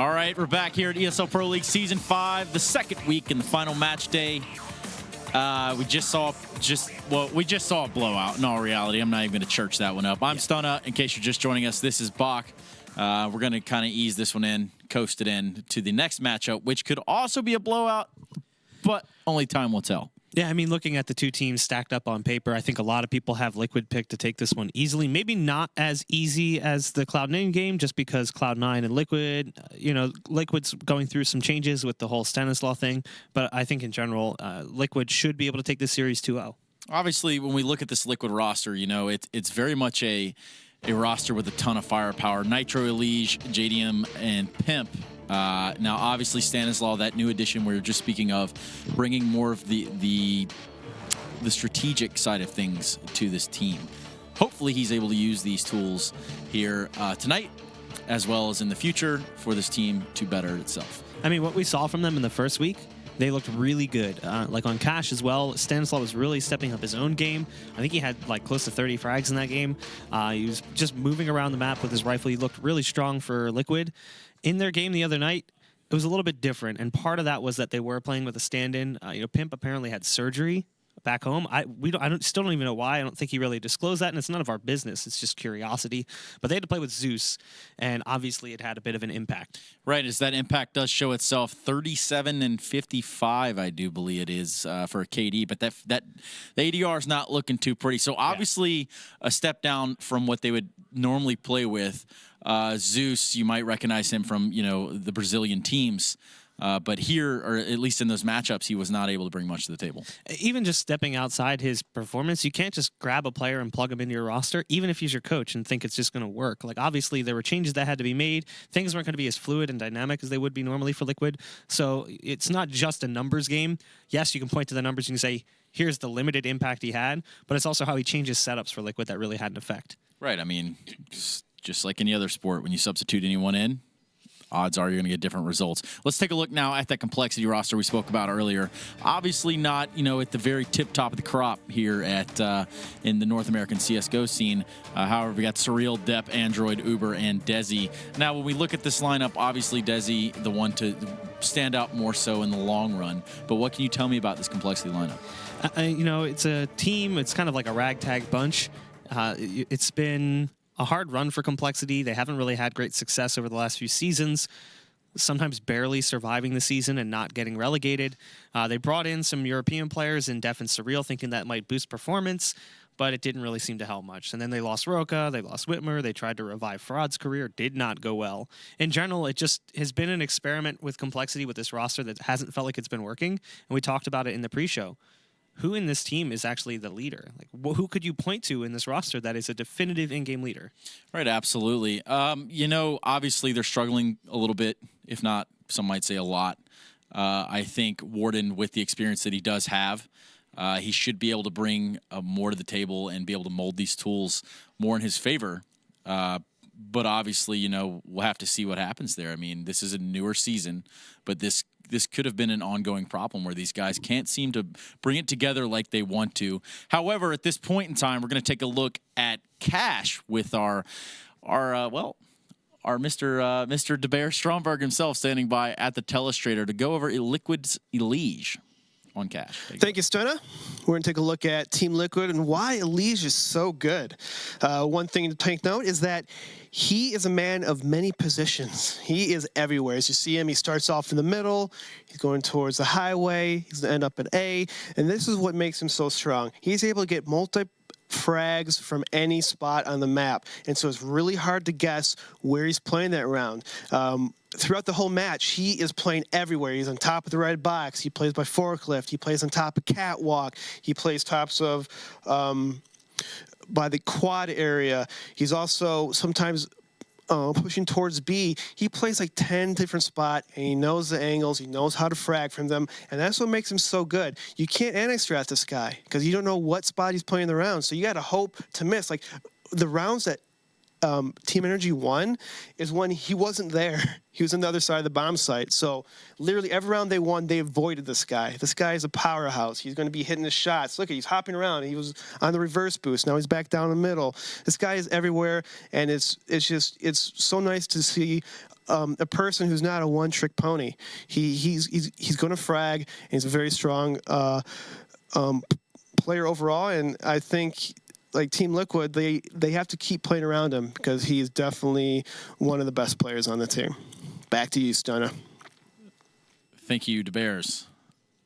All right, we're back here at ESL Pro League Season 5, the second week in the final match day. We just saw a blowout. In all reality, I'm not even going to church that one up. I'm Stunna. In case you're just joining us, this is Bach. We're going to kind of ease this one in, coast it in to the next matchup, which could also be a blowout, but only time will tell. Yeah, I mean, looking at the two teams stacked up on paper, I think a lot of people have Liquid picked to take this one easily. Maybe not as easy as the Cloud9 game, just because Cloud9 and Liquid, Liquid's going through some changes with the whole Stanislaw thing. But I think in general, Liquid should be able to take this series 2-0. Obviously, when we look at this Liquid roster, it's very much a roster with a ton of firepower. Nitro, Elige, JDM, and Pimp. Now, obviously, Stanislaw, that new addition we were just speaking of, bringing more of the strategic side of things to this team. Hopefully, he's able to use these tools here tonight, as well as in the future, for this team to better itself. I mean, what we saw from them in the first week, they looked really good. Like on Cash as well, Stanislaw was really stepping up his own game. I think he had like close to 30 frags in that game. He was just moving around the map with his rifle. He looked really strong for Liquid. In their game the other night, it was a little bit different, and part of that was that they were playing with a stand-in. Pimp apparently had surgery back home. I still don't even know why. I don't think he really disclosed that, and it's none of our business. It's just curiosity. But they had to play with Zeus, and obviously it had a bit of an impact. Right, as that impact does show itself, 37 and 55, I do believe it is for a KD. But that the ADR is not looking too pretty. So obviously a step down from what they would normally play with. Zeus, you might recognize him from the Brazilian teams. But here, or at least in those matchups, he was not able to bring much to the table. Even just stepping outside his performance, you can't just grab a player and plug him into your roster, even if he's your coach, and think it's just going to work. Like, obviously, there were changes that had to be made. Things weren't going to be as fluid and dynamic as they would be normally for Liquid. So it's not just a numbers game. Yes, you can point to the numbers and you can say, here's the limited impact he had, but it's also how he changes setups for Liquid that really had an effect. Right. I mean, just like any other sport, when you substitute anyone in, odds are you're going to get different results. Let's take a look now at that complexity roster we spoke about earlier. Obviously not, at the very tip top of the crop here at in the North American CSGO scene. However, we got Surreal, Depp, Android, Uber, and Desi. Now, when we look at this lineup, obviously Desi, the one to stand out more so in the long run. But what can you tell me about this complexity lineup? It's a team. It's kind of like a ragtag bunch. It's been a hard run for complexity. They haven't really had great success over the last few seasons, sometimes barely surviving the season and not getting relegated. They brought in some European players in Def and Surreal, thinking that might boost performance, but it didn't really seem to help much. And then they lost Roka, they lost Whitmer, they tried to revive Farad's career, did not go well. In general, it just has been an experiment with complexity with this roster that hasn't felt like it's been working, and we talked about it in the pre-show. Who in this team is actually the leader? Like, who could you point to in this roster that is a definitive in-game leader? Right, absolutely. Obviously they're struggling a little bit, if not, some might say a lot. I think Warden, with the experience that he does have, he should be able to bring more to the table and be able to mold these tools more in his favor. But obviously, we'll have to see what happens there. I mean, this is a newer season, but this could have been an ongoing problem where these guys can't seem to bring it together like they want to. However, at this point in time, we're going to take a look at Cash with our Mr. DeBear Stromberg himself standing by at the telestrator to go over Liquid's Elige on Cash. Thank you, Stunna. We're going to take a look at Team Liquid and why Elige is so good. One thing to take note is that he is a man of many positions. He is everywhere. As you see him, he starts off in the middle. He's going towards the highway. He's going to end up at A. And this is what makes him so strong. He's able to get frags from any spot on the map. And so it's really hard to guess where he's playing that round. Throughout the whole match, he is playing everywhere. He's on top of the red box. He plays by forklift. He plays on top of catwalk. He plays tops of by the quad area. He's also sometimes pushing towards B. He plays like 10 different spots, and he knows the angles. He knows how to frag from them, and that's what makes him so good. You can't anti-strat this guy because you don't know what spot he's playing the round, so you got to hope to miss. Like the rounds that Team Energy won is when he wasn't there. He was on the other side of the bomb site. So literally every round they won, they avoided this guy. This guy is a powerhouse. He's going to be hitting his shots. Look, he's hopping around. He was on the reverse boost. Now he's back down the middle. This guy is everywhere, and it's so nice to see a person who's not a one-trick pony. He's going to frag, and he's a very strong player overall, and I think like Team Liquid, they have to keep playing around him because he is definitely one of the best players on the team. Back to you, Stunner. Thank you, DeBears.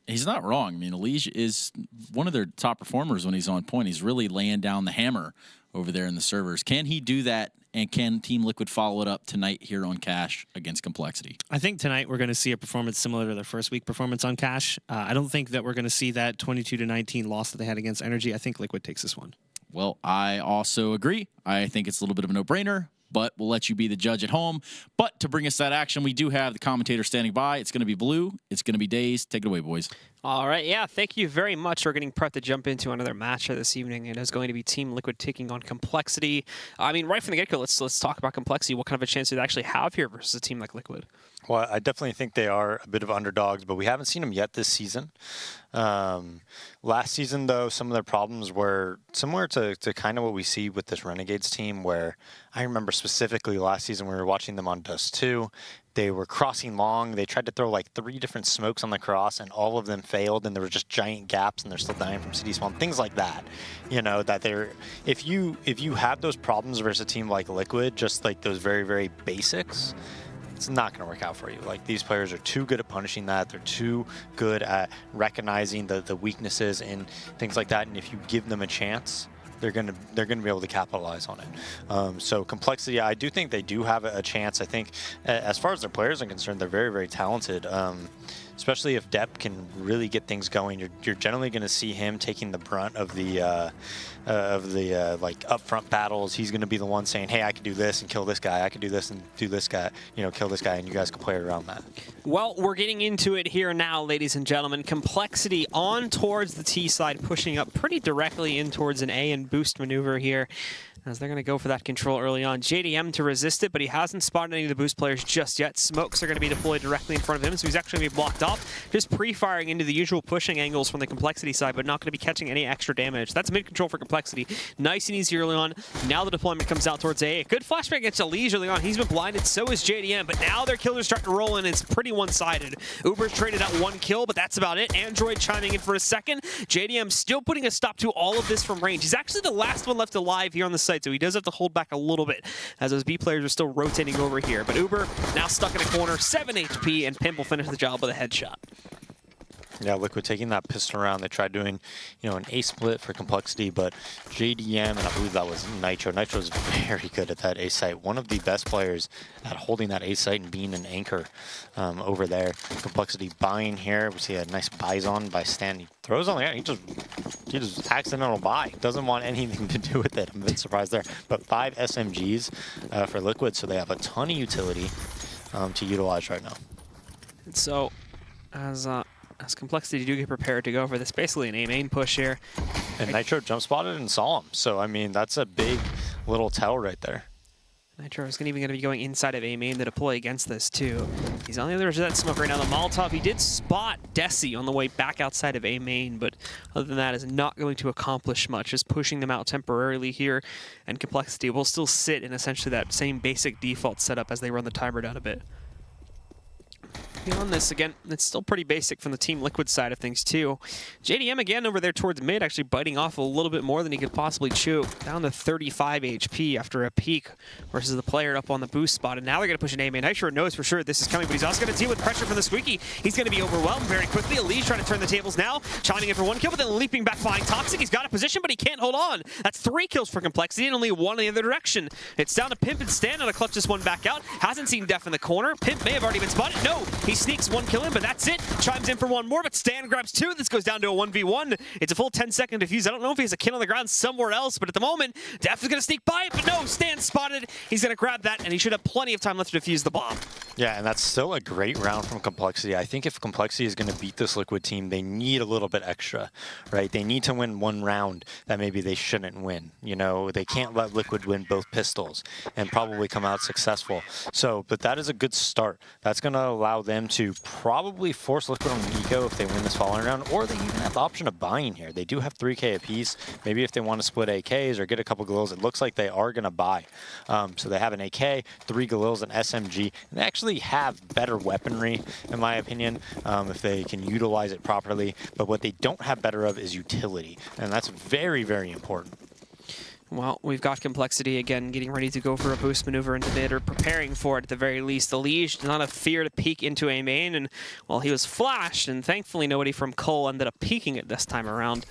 He's not wrong. I mean, Elige is one of their top performers when he's on point. He's really laying down the hammer over there in the servers. Can he do that, and can Team Liquid follow it up tonight here on Cash against compLexity? I think tonight we're going to see a performance similar to their first week performance on Cash. I don't think that we're going to see that 22-19 loss that they had against Energy. I think Liquid takes this one. Well, I also agree. I think it's a little bit of a no-brainer, but we'll let you be the judge at home. But to bring us that action, we do have the commentator standing by. It's going to be Blue. It's going to be Daze. Take it away, boys. All right, yeah, thank you very much. We're getting prepped to jump into another match this evening. It is going to be Team Liquid taking on compLexity. I mean, right from the get-go, let's talk about compLexity. What kind of a chance do they actually have here versus a team like Liquid? Well, I definitely think they are a bit of underdogs, but we haven't seen them yet this season. Last season, though, some of their problems were similar to kind of what we see with this Renegades team, where I remember specifically last season we were watching them on Dust 2. They were crossing long. They tried to throw like 3 different smokes on the cross, and all of them failed, and there were just giant gaps, and they're still dying from city spawn. Things like that, you know, that they're if you have those problems versus a team like Liquid, just like those very, very basics, it's not going to work out for you. Like, these players are too good at punishing that. They're too good at recognizing the weaknesses and things like that. And if you give them a chance, they're gonna be able to capitalize on it. So compLexity, I do think they do have a chance. I think as far as their players are concerned, they're very, very talented. Especially if Depp can really get things going, you're generally going to see him taking the brunt of the like upfront battles. He's going to be the one saying, "Hey, I can do this and kill this guy. I can do this and do this guy. You know, kill this guy," and you guys can play around that. Well, we're getting into it here now, ladies and gentlemen. compLexity on towards the T side, pushing up pretty directly in towards an A and boost maneuver here, as they're going to go for that control early on. JDM to resist it, but he hasn't spotted any of the boost players just yet. Smokes are going to be deployed directly in front of him, so he's actually going to be blocked off. Just pre-firing into the usual pushing angles from the compLexity side, but not going to be catching any extra damage. That's mid-control for compLexity. Nice and easy early on. Now the deployment comes out towards A. Good flashback against Elige early on. He's been blinded, so is JDM, but now their killers starting to roll in. It's pretty one-sided. Uber's traded out 1 kill, but that's about it. Android chiming in for a second. JDM still putting a stop to all of this from range. He's actually the last one left alive here on the site, so he does have to hold back a little bit as those B players are still rotating over here. But Uber now stuck in a corner, 7 HP, and Pimp will finish the job with a headshot. Yeah, Liquid taking that pistol around. They tried doing, you know, an A split for compLexity, but JDM, and I believe that was Nitro. Nitro's very good at that A site. One of the best players at holding that A site and being an anchor over there. compLexity buying here. We see a nice Bison by Stan. He throws on the air. He just accidental buy. Doesn't want anything to do with it. I'm a bit surprised there. But 5 SMGs for Liquid, so they have a ton of utility to utilize right now. And so, as compLexity do get prepared to go for this, basically an A main push here. And Nitro jump spotted and saw him. So, I mean, that's a big little tell right there. Nitro is even going to be going inside of A main to deploy against this too. He's on the other edge of that smoke right now. The Molotov, he did spot Desi on the way back outside of A main, but other than that is not going to accomplish much. Just pushing them out temporarily here, and compLexity will still sit in essentially that same basic default setup as they run the timer down a bit. Beyond this, again, it's still pretty basic from the Team Liquid side of things, too. JDM, again, over there towards mid, actually biting off a little bit more than he could possibly chew. Down to 35 HP after a peak versus the player up on the boost spot. And now they're going to push an A main. Nitro knows for sure this is coming, but he's also going to deal with pressure from the Squeaky. He's going to be overwhelmed very quickly. Elige trying to turn the tables now. Chiming in for 1 kill, but then leaping back behind Toxic. He's got a position, but he can't hold on. That's 3 kills for compLexity and only 1 in the other direction. It's down to Pimp and Stan to clutch this one back out. Hasn't seen Def in the corner. Pimp may have already been spotted. No, he sneaks 1 kill in, but that's it. Chimes in for 1 more, but Stan grabs 2. This goes down to a 1v1. It's a full 10-second defuse. I don't know if he has a kill on the ground somewhere else, but at the moment, Def is going to sneak by it, but no, Stan spotted. He's going to grab that, and he should have plenty of time left to defuse the bomb. Yeah, and that's still a great round from compLexity. I think if compLexity is going to beat this Liquid team, they need a little bit extra, right? They need to win one round that maybe they shouldn't win. You know, they can't let Liquid win both pistols and probably come out successful. So, but that is a good start. That's going to allow them to probably force Liquid on the eco if they win this following round, or they even have the option of buying here. They do have 3K apiece. Maybe if they want to split AKs or get a couple Galils, it looks like they are going to buy. So they have an AK, 3 Galils, an SMG, and they actually have better weaponry, in my opinion, if they can utilize it properly. But what they don't have better of is utility, and that's very, very important. Well, we've got compLexity again getting ready to go for a boost maneuver into mid, or preparing for it at the very least. The Liege did not have fear to peek into a main, and well, he was flashed, and thankfully nobody from Cole ended up peeking it this time around.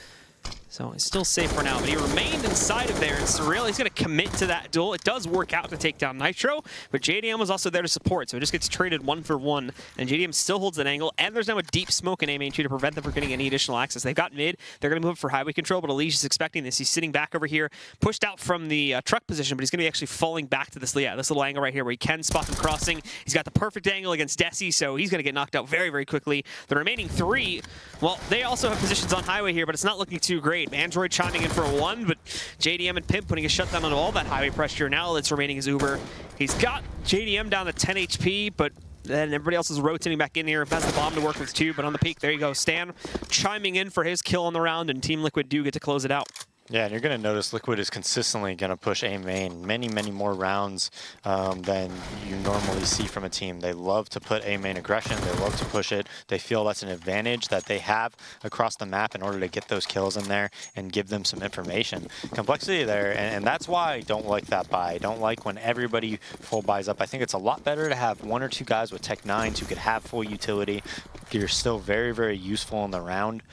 So he's still safe for now, but he remained inside of there, and Surreal, he's going to commit to that duel. It does work out to take down Nitro, but JDM was also there to support, so it just gets traded 1 for 1, and JDM still holds an angle, and there's now a deep smoke in A main too to prevent them from getting any additional access. They've got mid, they're going to move up for highway control, but Elige is expecting this. He's sitting back over here, pushed out from the truck position, but he's going to be actually falling back to this little angle right here where he can spot them crossing. He's got the perfect angle against Desi, so he's going to get knocked out very, very quickly. The remaining 3, well, they also have positions on highway here, but it's not looking too great. Android chiming in for a 1, but JDM and Pimp putting a shutdown on all that highway pressure. Now it's remaining is Uber. He's got JDM down to 10 HP, but then everybody else is rotating back in here. Has the bomb to work with too, but on the peak, there you go. Stan chiming in for his kill on the round, and Team Liquid do get to close it out. Yeah, and you're going to notice Liquid is consistently going to push A main many, many more rounds than you normally see from a team. They love to put A main aggression. They love to push it. They feel that's an advantage that they have across the map in order to get those kills in there and give them some information. compLexity there, and that's why I don't like that buy. I don't like when everybody full buys up. I think it's a lot better to have 1 or 2 guys with Tech 9s who could have full utility. You're still very, very useful in the round.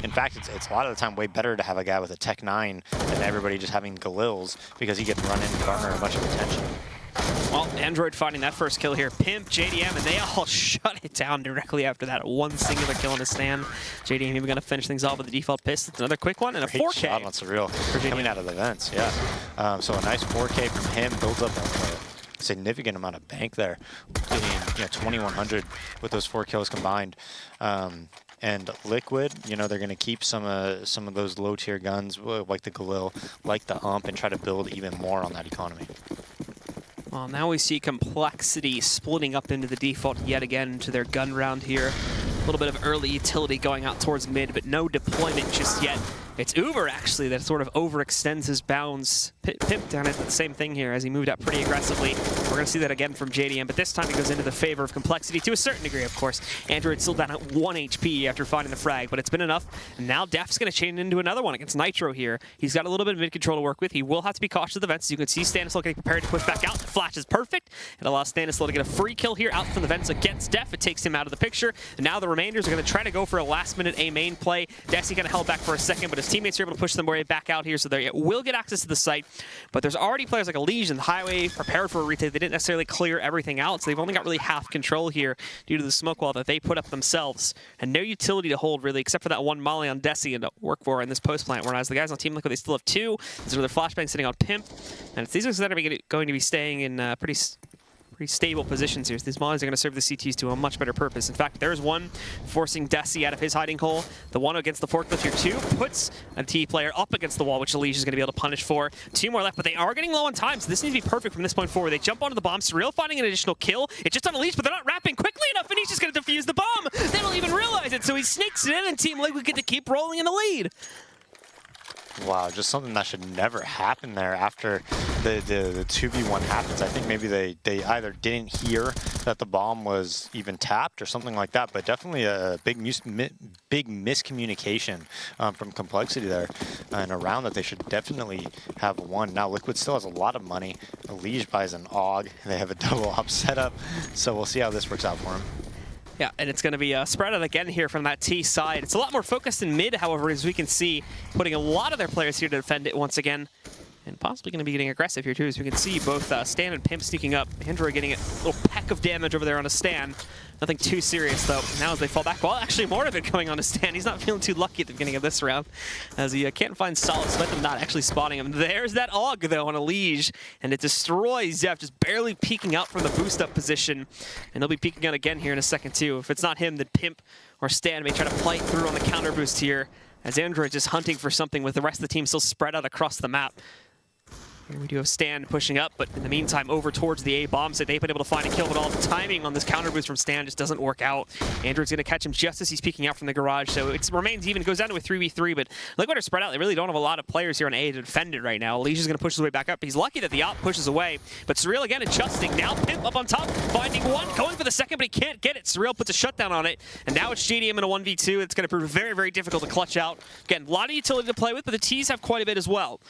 In fact, it's a lot of the time way better to have a guy with a Tech 9 than everybody just having Galils, because he can run in and garner a bunch of attention. Well, Android finding that first kill here. Pimp, JDM, and they all shut it down directly after that. 1 singular kill on the stand. JDM even going to finish things off with the default pistol. Another quick one, and a 4K. Shot on Surreal coming out of the vents, yeah. So a nice 4K from him builds up a significant amount of bank there, getting 2,100 with those 4 kills combined. And Liquid, they're going to keep some of those low-tier guns, like the Galil, like the Ump, and try to build even more on that economy. Well, now we see compLexity splitting up into the default yet again into their gun round here. A little bit of early utility going out towards mid, but no deployment just yet. It's Uber, actually, that sort of overextends his bounds. Pimp down at the same thing here as he moved out pretty aggressively. We're going to see that again from JDM, but this time it goes into the favor of compLexity to a certain degree, of course. Android's still down at 1 HP after finding the frag, but it's been enough. And now Def's going to chain into another one against Nitro here. He's got a little bit of mid-control to work with. He will have to be cautious of the vents. As you can see, Stanislaw getting prepared to push back out. The flash is perfect. It allows Stanislaw to get a free kill here out from the vents against Def. It takes him out of the picture. And now the remainders are going to try to go for a last-minute A main play. Desi kind of held back for a second, but his teammates are able to push them way back out here, so they will get access to the site. But there's already players like Elige and Highway prepared for a retake. They didn't necessarily clear everything out, so they've only got really half control here due to the smoke wall that they put up themselves. And no utility to hold, really, except for that 1 molly on Desi and to work for in this post plant, whereas the guys on Team Liquid, they still have 2. There's another flashbang sitting on Pimp. And it's these guys that are going to be staying in pretty stable positions here. So these mollies are going to serve the CTs to a much better purpose. In fact, there's one forcing Desi out of his hiding hole. The one against the forklift here, too, puts a T player up against the wall, which Elige is going to be able to punish for. 2 more left, but they are getting low on time, so this needs to be perfect from this point forward. They jump onto the bomb. Surreal finding an additional kill. It's just on Elige, but they're not wrapping quickly enough, and he's just going to defuse the bomb. They don't even realize it, so he sneaks it in, and Team Liquid get to keep rolling in the lead. Wow, just something that should never happen there after the 2v1 happens. I think maybe they either didn't hear that the bomb was even tapped or something like that, but definitely a big miscommunication from compLexity there in a round that they should definitely have won. Now Liquid still has a lot of money. Elige buys an AUG, and they have a double op setup, so we'll see how this works out for him. Yeah, and it's going to be spread out again here from that T side. It's a lot more focused in mid, however, as we can see, putting a lot of their players here to defend it once again. And possibly going to be getting aggressive here, too, as we can see both Stan and Pimp sneaking up. Android getting a little peck of damage over there on a Stan. Nothing too serious, though. Now as they fall back, well, actually more of it going on to Stan. He's not feeling too lucky at the beginning of this round, as he can't find solid, despite them not actually spotting him. There's that AUG, though, on a Liege, and it destroys Zef, just barely peeking out from the boost-up position. And he'll be peeking out again here in a second, too. If it's not him, then Pimp or Stan may try to fight through on the counter boost here, as Android just hunting for something with the rest of the team still spread out across the map. Here we do have Stan pushing up, but in the meantime, over towards the A bomb site. They've been able to find a kill, but all the timing on this counter boost from Stan just doesn't work out. Android's going to catch him just as he's peeking out from the garage, so it remains even. It goes down to a 3v3, but Liquid are spread out. They really don't have a lot of players here on A to defend it right now. Legion's going to push his way back up. He's lucky that the op pushes away, but Surreal again adjusting. Now Pimp up on top, finding one, going for the second, but he can't get it. Surreal puts a shutdown on it, and now it's JDM in a 1v2. It's going to prove very, very difficult to clutch out. Again, a lot of utility to play with, but the T's have quite a bit as well.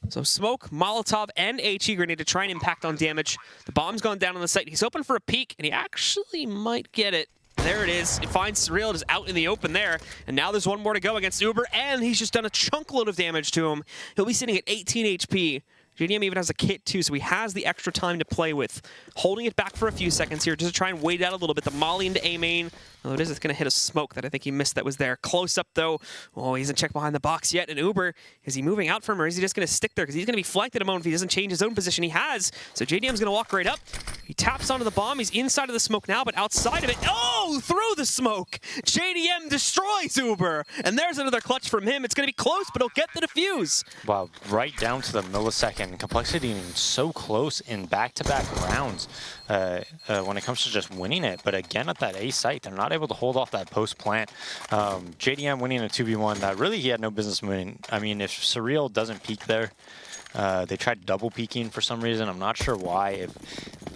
So Smoke, Molotov, and HE grenade to try and impact on damage. The bomb's gone down on the site. He's open for a peek, and he actually might get it. There it is. It finds Surreal just out in the open there. And now there's one more to go against Uber, and he's just done a chunk load of damage to him. He'll be sitting at 18 HP. JDM even has a kit too, so he has the extra time to play with. Holding it back for a few seconds here just to try and wait it out a little bit. The molly into A main. Although it's going to hit a smoke that I think he missed that was there. Close up though. Oh, he hasn't checked behind the box yet. And Uber, is he moving out from him or is he just going to stick there? Because he's going to be flanked at a moment if he doesn't change his own position. He has. So JDM's going to walk right up. He taps onto the bomb. He's inside of the smoke now, but outside of it. Oh, through the smoke. JDM destroys Uber. And there's another clutch from him. It's going to be close, but he'll get the defuse. Wow, right down to the millisecond. complexity being so close in back-to-back rounds when it comes to just winning it. But again, at that A site, they're not able to hold off that post-plant. JDM winning a 2v1 that really he had no business winning. I mean, if Surreal doesn't peek there, they tried double peeking for some reason. I'm not sure why.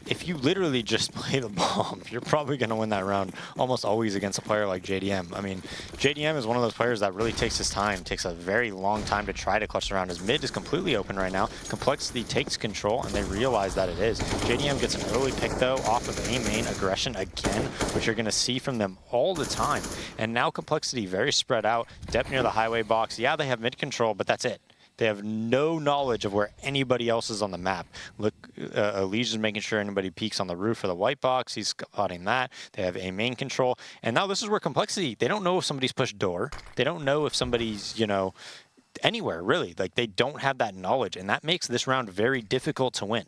If you literally just play the bomb, you're probably going to win that round almost always against a player like JDM. I mean, JDM is one of those players that really takes his time, takes a very long time to try to clutch the round. His mid is completely open right now. complexity takes control, and they realize that it is. JDM gets an early pick, though, off of A main aggression again, which you're going to see from them all the time. And now complexity very spread out, depth near the highway box. Yeah, they have mid control, but that's it. They have no knowledge of where anybody else is on the map. Look, Elise is making sure anybody peeks on the roof of the white box. He's spotting that. They have a main control. And now this is where complexity, they don't know if somebody's pushed door. They don't know if somebody's, you know, anywhere, really. Like, they don't have that knowledge. And that makes this round very difficult to win.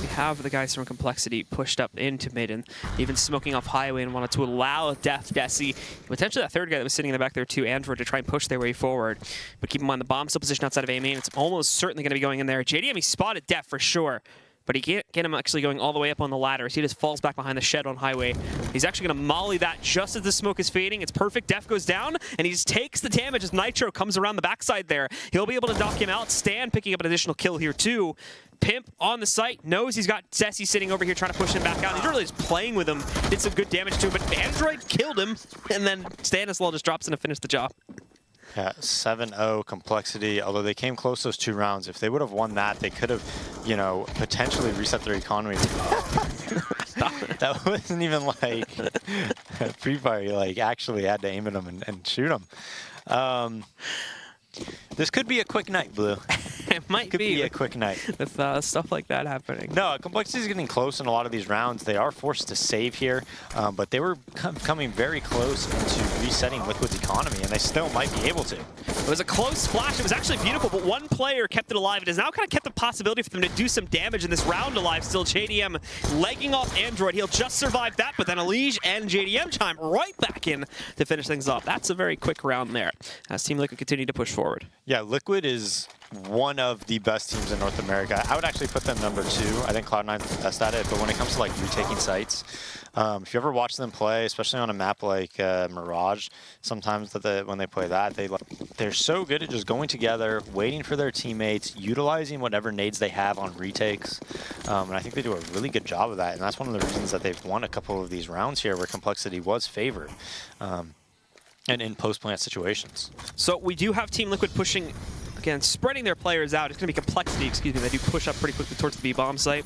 We have the guys from complexity pushed up into mid and even smoking off highway and wanted to allow Def, Desi, potentially that third guy that was sitting in the back there too, Android, to try and push their way forward. But keep in mind the bomb still positioned outside of A main. It's almost certainly going to be going in there. JDM, he spotted Def for sure, but he can't get him actually going all the way up on the ladder. So he just falls back behind the shed on highway. He's actually going to molly that just as the smoke is fading. It's perfect. Def goes down, and he just takes the damage as Nitro comes around the backside there. He'll be able to knock him out. Stan picking up an additional kill here too. Pimp on the site, knows he's got Ceci sitting over here trying to push him back out. He's really just playing with him. Did some good damage to him, but Android killed him, and then Stanislaw just drops in to finish the job. Yeah, 7-0 complexity, although they came close those 2 rounds. If they would have won that, they could have, you know, potentially reset their economy. That wasn't even like Free Fire. You like actually had to aim at them and shoot them. This could be a quick night, Blue. It might could be a quick night. With stuff like that happening. No, complexity is getting close in a lot of these rounds. They are forced to save here, but they were coming very close into resetting Liquid's economy, and they still might be able to. It was a close splash. It was actually beautiful, but one player kept it alive. It has now kind of kept the possibility for them to do some damage in this round alive. Still, JDM legging off Android. He'll just survive that, but then Elige and JDM chime right back in to finish things off. That's a very quick round there as Team Liquid continue to push forward. Yeah, Liquid is one of the best teams in North America. I would actually put them number 2. I think Cloud9's the best at it, but when it comes to like retaking sites, if you ever watch them play, especially on a map like Mirage, sometimes when they play that, they're so good at just going together, waiting for their teammates, utilizing whatever nades they have on retakes, and I think they do a really good job of that, and that's one of the reasons that they've won a couple of these rounds here where complexity was favored. And in post-plant situations. So we do have Team Liquid pushing, again, spreading their players out. It's going to be complexity, excuse me. They do push up pretty quickly towards the B-bomb site.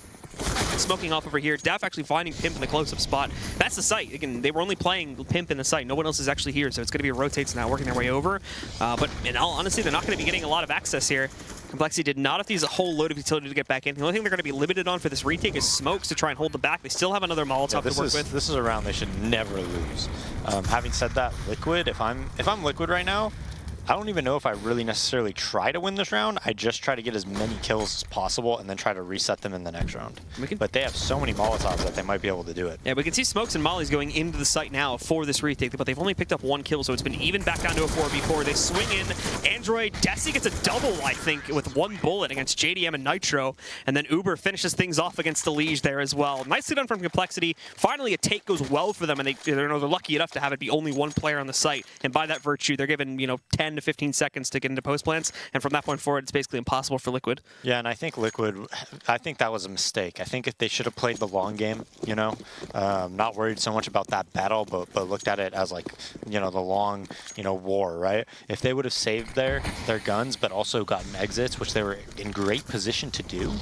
Smoking off over here. Def actually finding Pimp in the close-up spot. That's the site. Again, they were only playing Pimp in the site. No one else is actually here, so it's going to be rotates now, working their way over. But in all honesty, they're not going to be getting a lot of access here. complexity did not have to use a whole load of utility to get back in. The only thing they're going to be limited on for this retake is smokes to try and hold them back. They still have another Molotov to work with. This is a round they should never lose. Having said that, Liquid, if I'm Liquid right now, I don't even know if I really necessarily try to win this round. I just try to get as many kills as possible and then try to reset them in the next round. But they have so many Molotovs that they might be able to do it. Yeah, we can see smokes and mollies going into the site now for this retake, but they've only picked up 1 kill, so it's been even back down to a 4v4. They swing in. Android, Desi gets a double, I think, with 1 bullet against JDM and Nitro, and then Uber finishes things off against the Liege there as well. Nicely done from complexity. Finally, a take goes well for them, and they're lucky enough to have it be only 1 player on the site, and by that virtue, they're given 10 to 15 seconds to get into post plants, and from that point forward, it's basically impossible for Liquid. Yeah, and I think Liquid, I think that was a mistake. I think if they should have played the long game, not worried so much about that battle, but looked at it as like, the long, war, right? If they would have saved their guns, but also gotten exits, which they were in great position to do,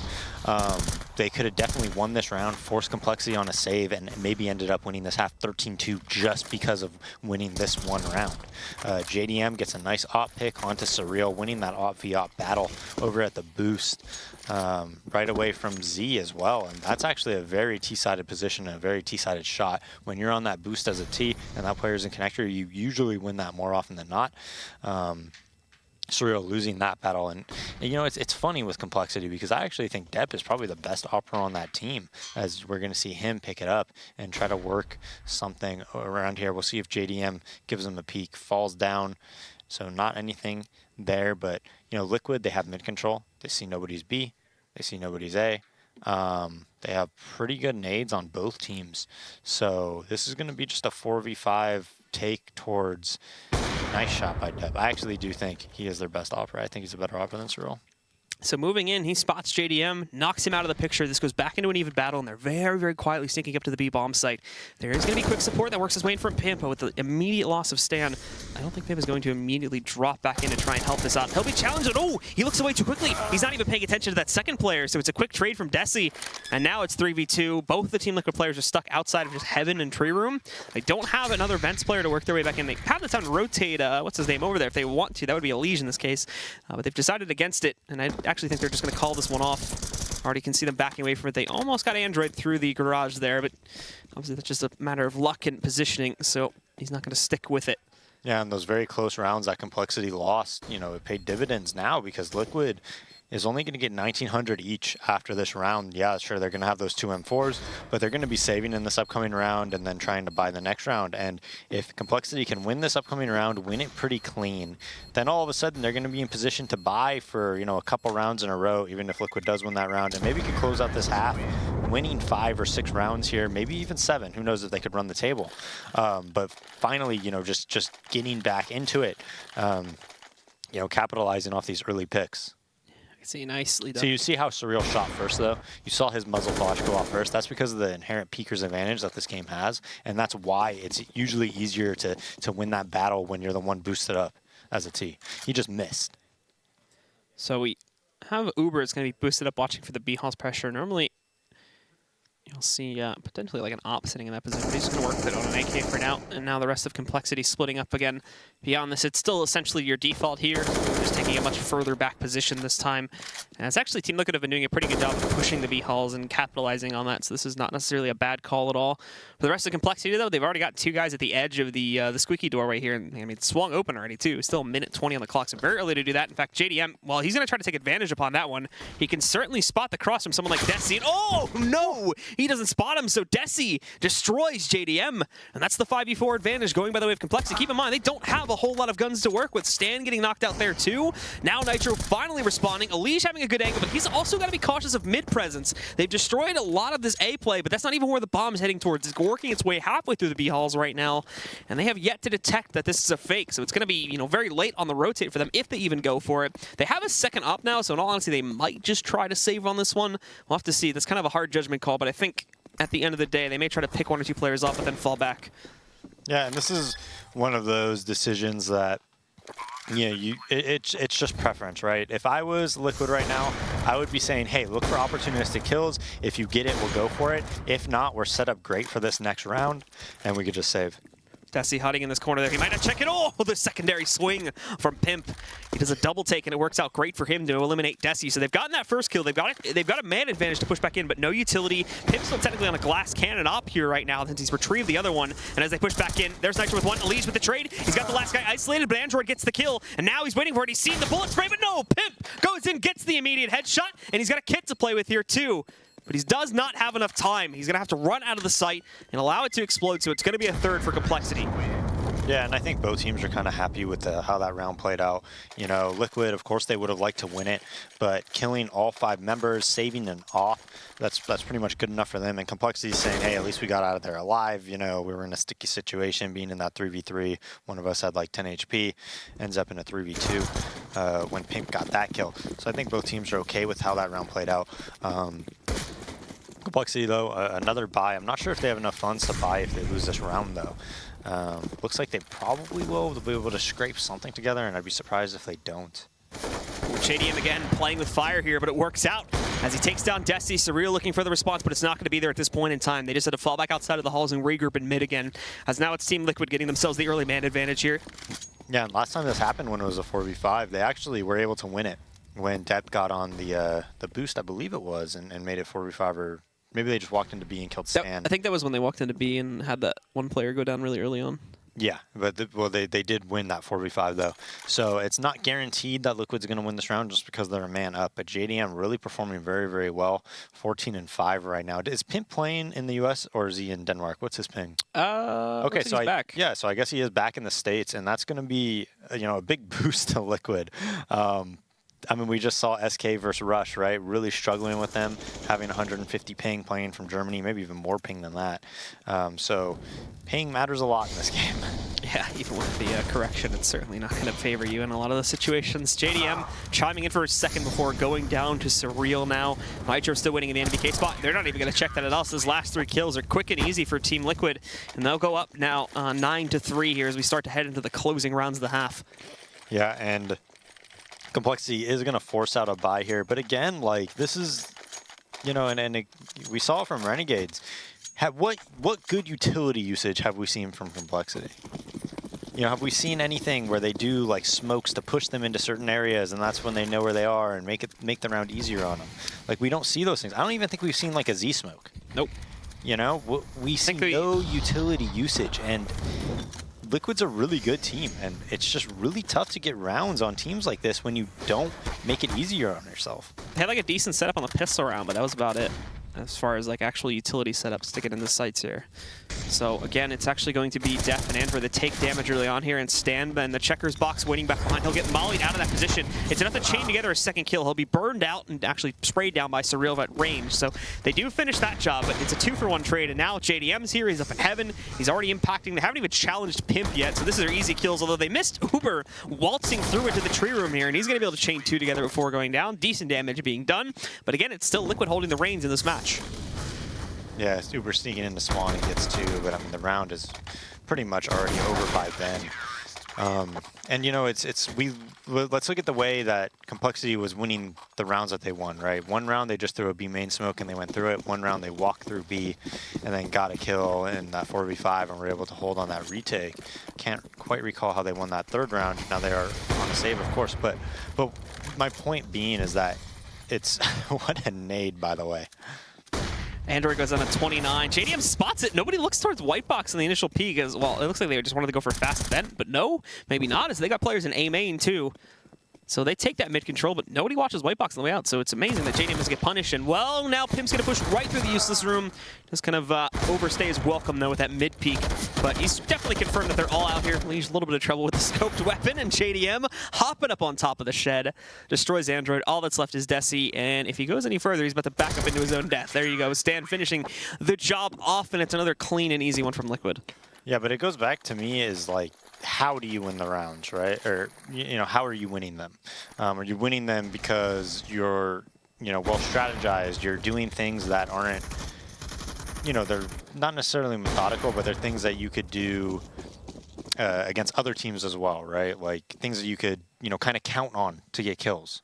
they could have definitely won this round, forced complexity on a save, and maybe ended up winning this half 13-2 just because of winning this one round. JDM gets a nice op pick onto Surreal, winning that op v op battle over at the boost right away from Z as well. And that's actually a very T-sided position and a very T-sided shot. When you're on that boost as a T and that player's in connector, you usually win that more often than not. Surreal losing that battle, and it's funny with complexity because I actually think Depp is probably the best opera on that team, as we're going to see him pick it up and try to work something around here. We'll see if JDM gives him a peek, falls down, so not anything there. But Liquid, they have mid control. They see nobody's B, they see nobody's A. They have pretty good nades on both teams, so this is going to be just a 4v5 take towards. Nice shot by Deb. I actually do think he is their best opera. I think he's a better opera than Surreal. So moving in, he spots JDM, knocks him out of the picture. This goes back into an even battle, and they're very, very quietly sneaking up to the B-bomb site. There is going to be quick support that works his way in from Pimp, but with the immediate loss of Stan, I don't think Pimp is going to immediately drop back in to try and help this out. He'll be challenged. Oh, he looks away too quickly. He's not even paying attention to that second player, so it's a quick trade from Desi, and now it's 3v2. Both the Team Liquid players are stuck outside of just Heaven and Tree Room. They don't have another Vents player to work their way back in. They have the time to rotate, what's his name, over there if they want to. That would be a Liege in this case, but they've decided against it, and I actually think they're just going to call this one off. Already can see them backing away from it. They almost got Android through the garage there, but obviously that's just a matter of luck and positioning, so he's not going to stick with it. Yeah, and those very close rounds that complexity lost, it paid dividends now because Liquid is only going to get 1,900 each after this round. Yeah, sure, they're going to have those 2 M4s, but they're going to be saving in this upcoming round and then trying to buy the next round. And if complexity can win this upcoming round, win it pretty clean, then all of a sudden they're going to be in position to buy for, a couple rounds in a row, even if Liquid does win that round, and maybe could close out this half, winning 5 or 6 rounds here, maybe even 7. Who knows if they could run the table. But finally, just getting back into it, capitalizing off these early picks. See, nicely done. So you see how Surreal shot first, though? You saw his muzzle flash go off first. That's because of the inherent peeker's advantage that this game has, and that's why it's usually easier to win that battle when you're the one boosted up as a T. He just missed. So we have Uber. It's going to be boosted up watching for the B-Hall's pressure. Normally, you'll see potentially like an op sitting in that position. But he's just going to work with it on an AK for now, and now the rest of complexity splitting up again. Beyond this, it's still essentially your default here. Just taking a much further back position this time. And it's actually Team Liquid have been doing a pretty good job of pushing the B-Halls and capitalizing on that, so this is not necessarily a bad call at all. For the rest of complexity, though, they've already got 2 guys at the edge of the squeaky doorway here. And I mean, it's swung open already, too. Still a minute 20 on the clock, so very early to do that. In fact, JDM, well, he's going to try to take advantage upon that one. He can certainly spot the cross from someone like Desi. And oh, no! He doesn't spot him, so Desi destroys JDM. And that's the 5v4 advantage going by the way of complexity. Keep in mind, they don't have a whole lot of guns to work with. Stan getting knocked out there, too. Now Nitro finally responding. Elish having a good angle, but he's also got to be cautious of mid-presence. They've destroyed a lot of this A play, but that's not even where the bomb's heading towards. It's working its way halfway through the B-Halls right now, and they have yet to detect that this is a fake, so it's going to be, very late on the rotate for them if they even go for it. They have a second up now, so in all honesty, they might just try to save on this one. We'll have to see. That's kind of a hard judgment call, but I think at the end of the day, they may try to pick 1 or 2 players off, but then fall back. Yeah, and this is one of those decisions that it's just preference, right? If I was Liquid right now, I would be saying, hey, look for opportunistic kills. If you get it, we'll go for it. If not, we're set up great for this next round, and we could just save. Desi hiding in this corner there. He might not check it. Oh, the secondary swing from Pimp. He does a double take, and it works out great for him to eliminate Desi. So they've gotten that first kill. They've got a man advantage to push back in, but no utility. Pip's still technically on a glass cannon op here right now since he's retrieved the other one. And as they push back in, there's Nitro with one. Elige with the trade. He's got the last guy isolated, but Android gets the kill. And now he's waiting for it. He's seen the bullet spray, but no! Pimp goes in, gets the immediate headshot, and he's got a kit to play with here too. But he does not have enough time. He's going to have to run out of the site and allow it to explode, so it's going to be a third for compLexity. Yeah, and I think both teams are kind of happy with how that round played out. You know, Liquid, of course, they would have liked to win it, but killing all 5 members, saving them off, that's pretty much good enough for them. And compLexity is saying, hey, at least we got out of there alive. You know, we were in a sticky situation, being in that 3v3. One of us had like 10 HP, ends up in a 3v2 when Pimp got that kill. So I think both teams are okay with how that round played out. compLexity, though, another buy. I'm not sure if they have enough funds to buy if they lose this round, though. Looks like they probably will. They'll be able to scrape something together, and I'd be surprised if they don't. JDM again playing with fire here, but it works out as he takes down Desi. Surreal looking for the response, but it's not going to be there at this point in time. They just had to fall back outside of the halls and regroup in mid again, as now it's Team Liquid getting themselves the early man advantage here. Yeah, and last time this happened when it was a 4v5, they actually were able to win it when Depth got on the boost, I believe it was, and made it 4v5, or maybe they just walked into B and killed Stan. I think that was when they walked into B and had that one player go down really early on. Yeah, but they did win that 4v5 though. So it's not guaranteed that Liquid's going to win this round just because they're a man up. But JDM really performing very, very well. 14-5 right now. Is Pimp playing in the US or is he in Denmark? What's his ping? Okay, so he's back. Yeah, so I guess he is back in the States, and that's going to be a big boost to Liquid. I mean, we just saw SK versus Rush, right? Really struggling with them, having 150 ping, playing from Germany, maybe even more ping than that. So ping matters a lot in this game. Yeah, even with the correction, it's certainly not going to favor you in a lot of the situations. JDM chiming in for a second before going down to Surreal now. Nitro still winning in the NBK spot. They're not even going to check that at all. So his last 3 kills are quick and easy for Team Liquid. And they'll go up now 9-3 here as we start to head into the closing rounds of the half. Yeah, and compLexity is going to force out a buy here. But again, like, this is, we saw it from Renegades. What good utility usage have we seen from compLexity? Have we seen anything where they do like smokes to push them into certain areas, and that's when they know where they are and make the round easier on them? Like, we don't see those things. I don't even think we've seen like a Z smoke. Nope. We see no utility usage, and Liquid's a really good team, and it's just really tough to get rounds on teams like this when you don't make it easier on yourself. They had like a decent setup on the pistol round, but that was about it as far as like actual utility setups to get in the sights here. So again, it's actually going to be Def and Android that take damage early on here, and Stan in the checkers box waiting back behind. He'll get mollied out of that position. It's enough to chain together a second kill. He'll be burned out and actually sprayed down by Surreal at range. So they do finish that job, but it's a 2-for-1 trade, and now JDM's here. He's up in heaven. He's already impacting. They haven't even challenged Pimp yet, so this is their easy kills, although they missed Uber waltzing through into the tree room here, and he's going to be able to chain 2 together before going down. Decent damage being done, but again, it's still Liquid holding the reins in this match. Yeah, Uber sneaking into Swan and gets 2, but I mean the round is pretty much already over by then. And let's look at the way that compLexity was winning the rounds that they won, right? One round they just threw a B main smoke and they went through it. One round they walked through B and then got a kill in that 4v5 and were able to hold on that retake. Can't quite recall how they won that 3rd round. Now they are on a save, of course, but my point being is that it's what a nade, by the way. Android goes on at 29. JDM spots it. Nobody looks towards White Box in the initial peek as well. It looks like they just wanted to go for a fast vent, but no, maybe not, as they got players in A main too. So they take that mid control, but nobody watches White Box on the way out. So it's amazing that JDM doesn't get punished. And well, now Pimp's going to push right through the useless room. Just kind of overstay his welcome, though, with that mid peek. But he's definitely confirmed that they're all out here. Leaves a little bit of trouble with the scoped weapon. And JDM hopping up on top of the shed. Destroys Android. All that's left is Desi. And if he goes any further, he's about to back up into his own death. There you go. Stan finishing the job off. And it's another clean and easy one from Liquid. Yeah, but it goes back to me is like, how do you win the rounds, right? Or, how are you winning them? Are you winning them because you're, well strategized? You're doing things that aren't, they're not necessarily methodical, but they're things that you could do against other teams as well, right? Like things that you could, kind of count on to get kills.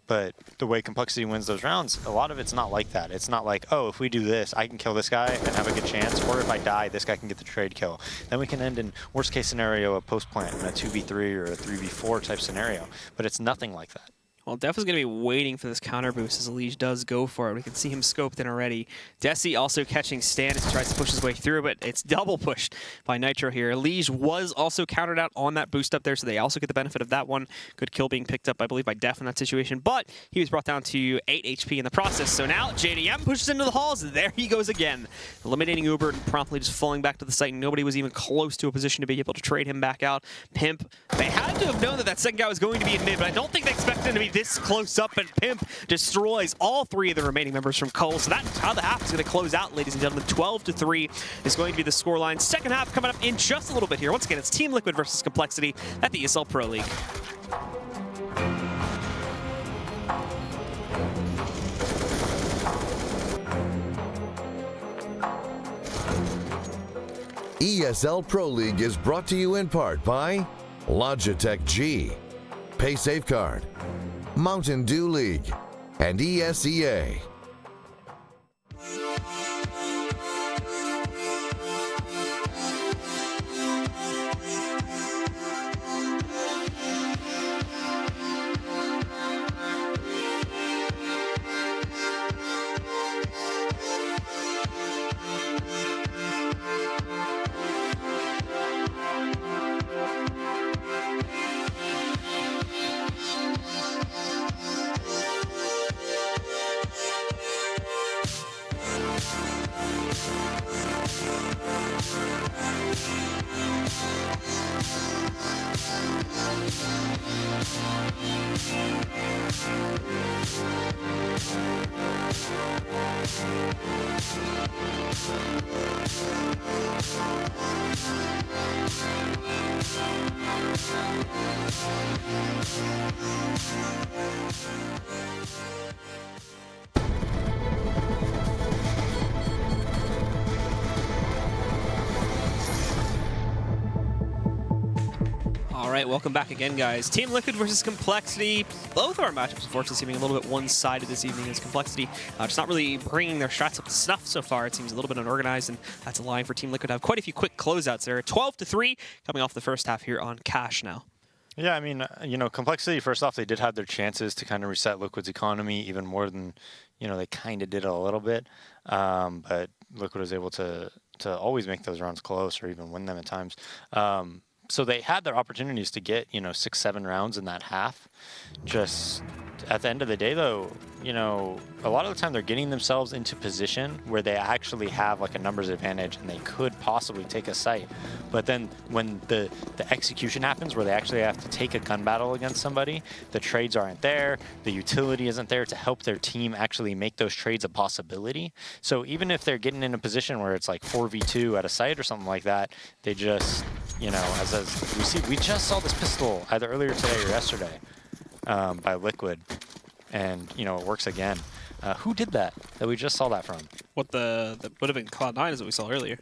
But the way compLexity wins those rounds, a lot of it's not like that. It's not like, oh, if we do this, I can kill this guy and have a good chance, or if I die, this guy can get the trade kill. Then we can end in worst case scenario, a post plant in a 2v3 or a 3v4 type scenario. But it's nothing like that. Well, Def is going to be waiting for this counter boost as Elige does go for it. We can see him scoped in already. Desi also catching Stan as he tries to push his way through, but it's double pushed by Nitro here. Elige was also countered out on that boost up there, so they also get the benefit of that one. Good kill being picked up, I believe, by Def in that situation, but he was brought down to 8 HP in the process. So now JDM pushes into the halls. There he goes again, eliminating Uber and promptly just falling back to the site. Nobody was even close to a position to be able to trade him back out. Pimp, they had to have known that that second guy was going to be in mid, but I don't think they expected him to be this close up, and Pimp destroys all 3 of the remaining members from Cole. So that's how the half is going to close out, ladies and gentlemen. 12-3 is going to be the scoreline. Second half coming up in just a little bit here. Once again, it's Team Liquid versus compLexity at the ESL Pro League. ESL Pro League is brought to you in part by Logitech G, Pay Safeguard, Mountain Dew League, and ESEA. All right, welcome back again, guys. Team Liquid versus compLexity. Both of our matchups, unfortunately, seeming a little bit one-sided this evening as compLexity just not really bringing their shots up to snuff so far. It seems a little bit unorganized, and that's allowing for Team Liquid to have quite a few quick closeouts there. 12-3 coming off the first half here on Cash now. Yeah, I mean, you know, compLexity, first off, they did have their chances to kind of reset Liquid's economy even more than, you know, they kind of did a little bit. But Liquid was able to always make those rounds close or even win them at times. So they had their opportunities to get, you know, 6-7 rounds in that half. Just at the end of the day, though, you know, a lot of the time they're getting themselves into position where they actually have like a numbers advantage and they could possibly take a site. But then when the execution happens where they actually have to take a gun battle against somebody, the trades aren't there, the utility isn't there to help their team actually make those trades a possibility. So even if they're getting in a position where it's like 4v2 at a site or something like that, they just, you know, as we see, we just saw this pistol either earlier today or yesterday by Liquid. And, you know, it works again. Who did that we just saw that from? What that would have been Cloud9 is what we saw earlier.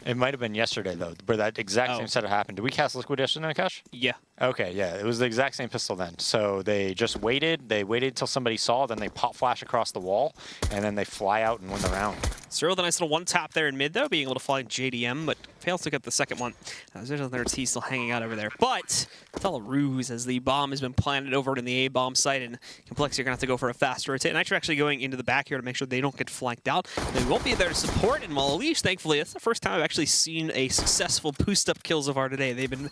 It might have been yesterday, though, where that exact same setup happened. Did we cast Liquid yesterday, Akash? Yeah. Okay, yeah. It was the exact same pistol then. So they just waited. They waited until somebody saw, then they pop flash across the wall, and then they fly out and win the round. Zero with a nice little one tap there in mid, though, being able to fly JDM, but fails to get the second one. There's another T still hanging out over there. But it's all a ruse as the bomb has been planted over in the A-bomb site, and compLexity are going to have to go for a fast rotate. Nitro actually going into the back here to make sure they don't get flanked out. They won't be there to support, and while Elige, thankfully, that's the first time I've actually seen a successful boost-up kill so far today. They've been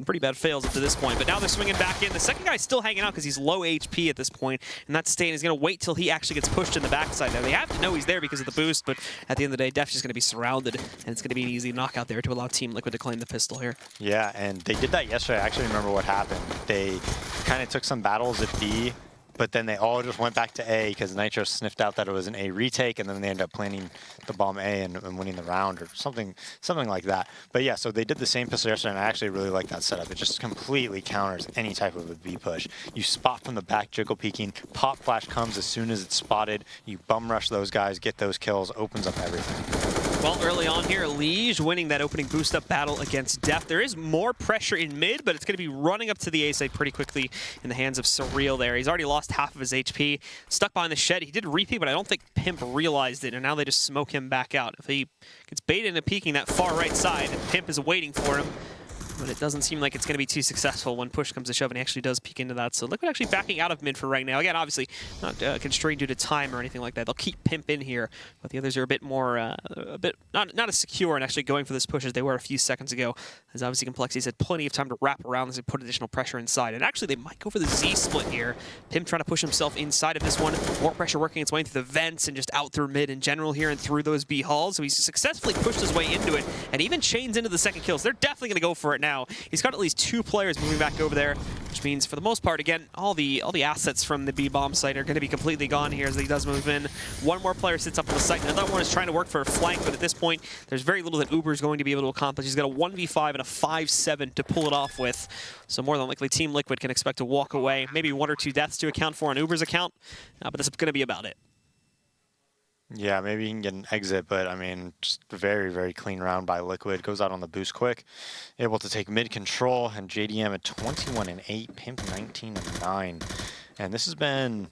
pretty bad fails up to this point, but now they're swinging back in. The second guy's still hanging out because he's low HP at this point, and that Stain is going to wait till he actually gets pushed in the backside. Now, they have to know he's there because of the boost, but at the end of the day, Def's just going to be surrounded, and it's going to be an easy knockout there to allow Team Liquid to claim the pistol here. Yeah, and they did that yesterday. I actually remember what happened. They kind of took some battles at B, but then they all just went back to A because Nitro sniffed out that it was an A retake, and then they ended up planting the bomb A and winning the round or something like that. But yeah, so they did the same pistol yesterday, and I actually really like that setup. It just completely counters any type of a B push. You spot from the back, jiggle peeking, pop flash comes as soon as it's spotted. You bum rush those guys, get those kills, opens up everything. Well, early on here, Liege winning that opening boost-up battle against Def. There is more pressure in mid, but it's going to be running up to the A site pretty quickly in the hands of Surreal there. He's already lost half of his HP. Stuck behind the shed. He did repeat, but I don't think Pimp realized it, and now they just smoke him back out. If he gets baited into peeking that far right side, Pimp is waiting for him. But it doesn't seem like it's going to be too successful when push comes to shove, and he actually does peek into that. So Liquid actually backing out of mid for right now. Again, obviously not constrained due to time or anything like that. They'll keep Pimp in here, but the others are a bit more, not as secure and actually going for this push as they were a few seconds ago. As obviously compLexity's had plenty of time to wrap around this and put additional pressure inside. And actually, they might go for the Z split here. Pimp trying to push himself inside of this one. More pressure working its way through the vents and just out through mid in general here and through those B halls. So he's successfully pushed his way into it and even chains into the second kill. So they're definitely going to go for it now. He's got at least 2 players moving back over there, which means for the most part, again, all the assets from the B bomb site are going to be completely gone here as he does move in. One more player sits up on the site. Another one is trying to work for a flank, but at this point, there's very little that Uber is going to be able to accomplish. He's got a 1v5 and a 5-7 to pull it off with. So more than likely, Team Liquid can expect to walk away. Maybe 1 or 2 deaths to account for on Uber's account, but this is going to be about it. Yeah, maybe you can get an exit, but I mean, just a very, very clean round by Liquid. Goes out on the boost quick, able to take mid control, and JDM at 21-8, Pimp 19-9. And this has been,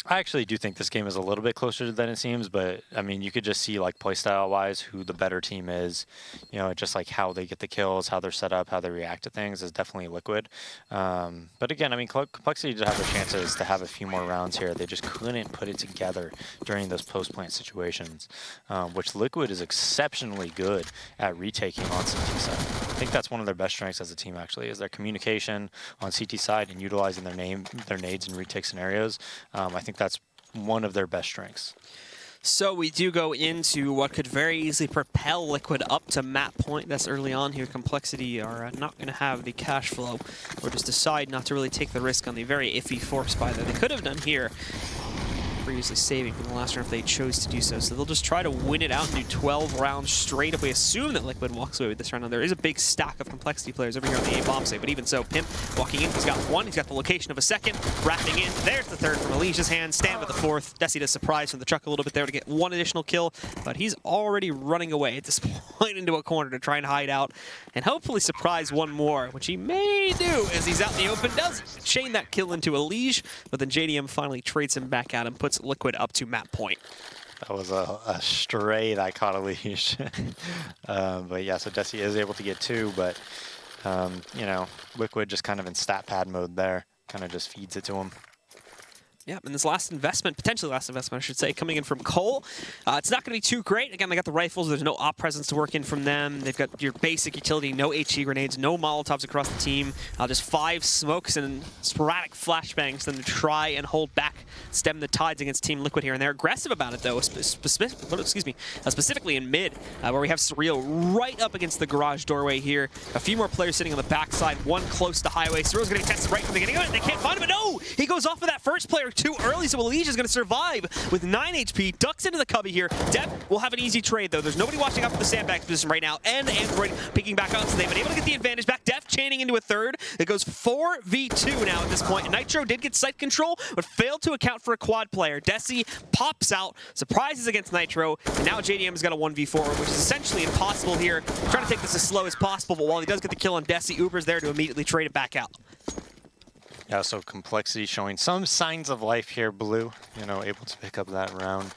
I actually do think this game is a little bit closer than it seems, but I mean, you could just see like playstyle wise who the better team is, you know, just like how they get the kills, how they're set up, how they react to things is definitely Liquid. But again, I mean, compLexity did have their chances to have a few more rounds here. They just couldn't put it together during those post-plant situations, which Liquid is exceptionally good at retaking on CT side. I think that's one of their best strengths as a team actually, is their communication on CT side and utilizing their nades and retake scenarios. I think that's one of their best strengths. So we do go into what could very easily propel Liquid up to map point. That's early on here. compLexity are not going to have the cash flow or just decide not to really take the risk on the very iffy force buy that they could have done here. Previously saving from the last round if they chose to do so. So they'll just try to win it out and do 12 rounds straight up. We assume that Liquid walks away with this round. Now, there is a big stack of compLexity players over here on the A-bomb site, but even so, Pimp walking in, he's got 1, he's got the location of a 2nd, wrapping in, there's the 3rd from Alicia's hand, stand with the 4th. Desi does surprise from the truck a little bit there to get 1 additional kill, but he's already running away at this point into a corner to try and hide out and hopefully surprise 1 more, which he may do as he's out in the open, does chain that kill into a Liege, but then JDM finally trades him back out and puts Liquid up to map point. That was a stray that caught a leash. But yeah, so Desi is able to get 2, but you know, Liquid just kind of in stat pad mode there, kind of just feeds it to him. Yeah, and this last investment, potentially last investment, I should say, coming in from Cole. It's not going to be too great. Again, they got the rifles. There's no op presence to work in from them. They've got your basic utility, no HE grenades, no Molotovs across the team. Just 5 smokes and sporadic flashbangs then to try and hold back, stem the tides against Team Liquid here. And they're aggressive about it, though, specifically in mid, where we have Surreal right up against the garage doorway here. A few more players sitting on the backside, 1 close to highway. Surreal's going to be tested right from the beginning of it. They can't find him, but no! He goes off of that first player too early, so Elijah is going to survive with 9 HP, ducks into the cubby here. Def will have an easy trade, though. There's nobody watching out for the sandbag position right now, and Android picking back up, so they've been able to get the advantage back. Def chaining into a 3rd. It goes 4v2 now at this point. Nitro did get site control, but failed to account for a quad player. Desi pops out, surprises against Nitro, and now JDM has got a 1v4, which is essentially impossible here. Trying to take this as slow as possible, but while he does get the kill on Desi, Uber's there to immediately trade it back out. Yeah, so compLexity showing some signs of life here, Blue, you know, able to pick up that round.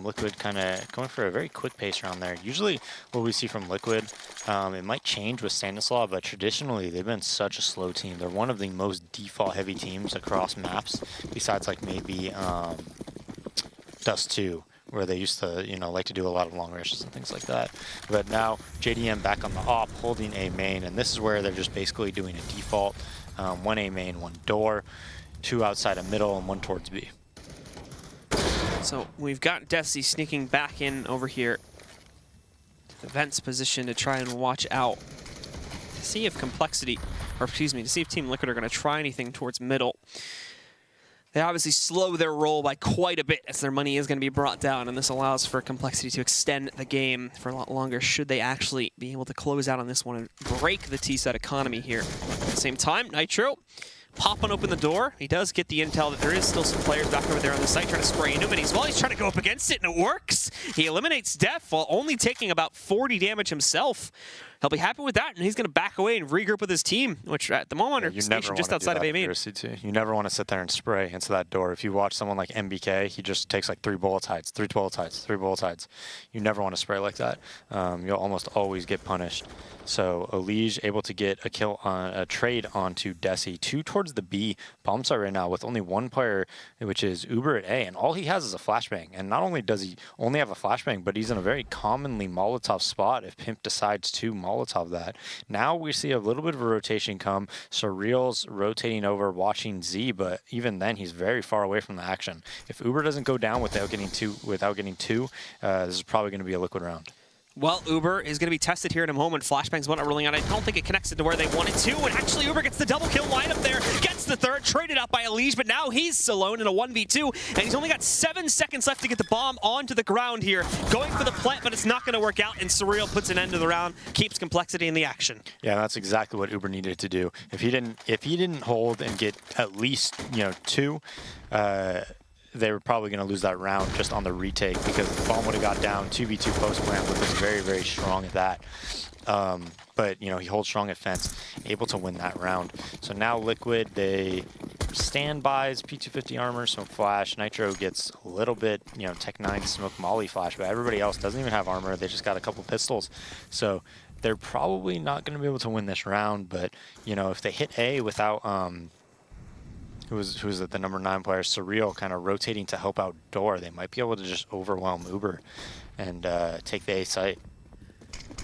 Liquid kind of going for a very quick pace round there. Usually what we see from Liquid, it might change with Stanislaw, but traditionally they've been such a slow team. They're one of the most default heavy teams across maps, besides like maybe Dust 2, where they used to, you know, like to do a lot of long rushes and things like that. But now JDM back on the op, holding A main, and this is where they're just basically doing a default. 1 A main, 1 door, 2 outside of middle, and 1 towards B. So we've got Desi sneaking back in over here to the vents position to try and watch out to see if compLexity, or excuse me, to see if Team Liquid are going to try anything towards middle. They obviously slow their roll by quite a bit as their money is going to be brought down, and this allows for compLexity to extend the game for a lot longer should they actually be able to close out on this one and break the T-side economy here. At the same time, Nitro popping open the door. He does get the intel that there is still some players back over there on the site trying to spray into him, and he's trying to go up against it, and it works. He eliminates Def while only taking about 40 damage himself. He'll be happy with that, and he's going to back away and regroup with his team, which at the moment are stationed just outside of A main. You never want to sit there and spray into that door. If you watch someone like MBK, he just takes like 3 bullet hides, 3 bullet hides, 3 bullet hides. You never want to spray like that. You'll almost always get punished. So Elige able to get a kill on a trade onto Desi, 2 towards the B bomb site right now with only 1 player, which is Uber at A, and all he has is a flashbang. And not only does he only have a flashbang, but he's in a very commonly Molotov spot if Pimp decides to Molotov that. Now we see a little bit of a rotation come. Surreal's rotating over, watching Z, but even then he's very far away from the action. If Uber doesn't go down without getting two, this is probably going to be a liquid round. Well, Uber is going to be tested here in a moment. Flashbang's one not rolling out. I don't think it connects it to where they wanted to. And actually, Uber gets the double kill lineup there. Gets the third, traded out by Elige, but now he's alone in a 1v2. And he's only got 7 seconds left to get the bomb onto the ground here. Going for the plant, but it's not going to work out. And Surreal puts an end to the round, keeps compLexity in the action. Yeah, that's exactly what Uber needed to do. If he didn't hold and get at least 2, they were probably going to lose that round just on the retake because the bomb would have got down. 2v2 post plant, which was very, very strong at that. But, he holds strong at fence, able to win that round. So now Liquid, they standbys, P250 armor, smoke flash. Nitro gets a little bit, Tech 9 smoke molly flash, but everybody else doesn't even have armor. They just got a couple pistols. So they're probably not going to be able to win this round, but, if they hit A without... who's the number 9 player, Surreal, kind of rotating to help out Door, they might be able to just overwhelm Uber and take the A site.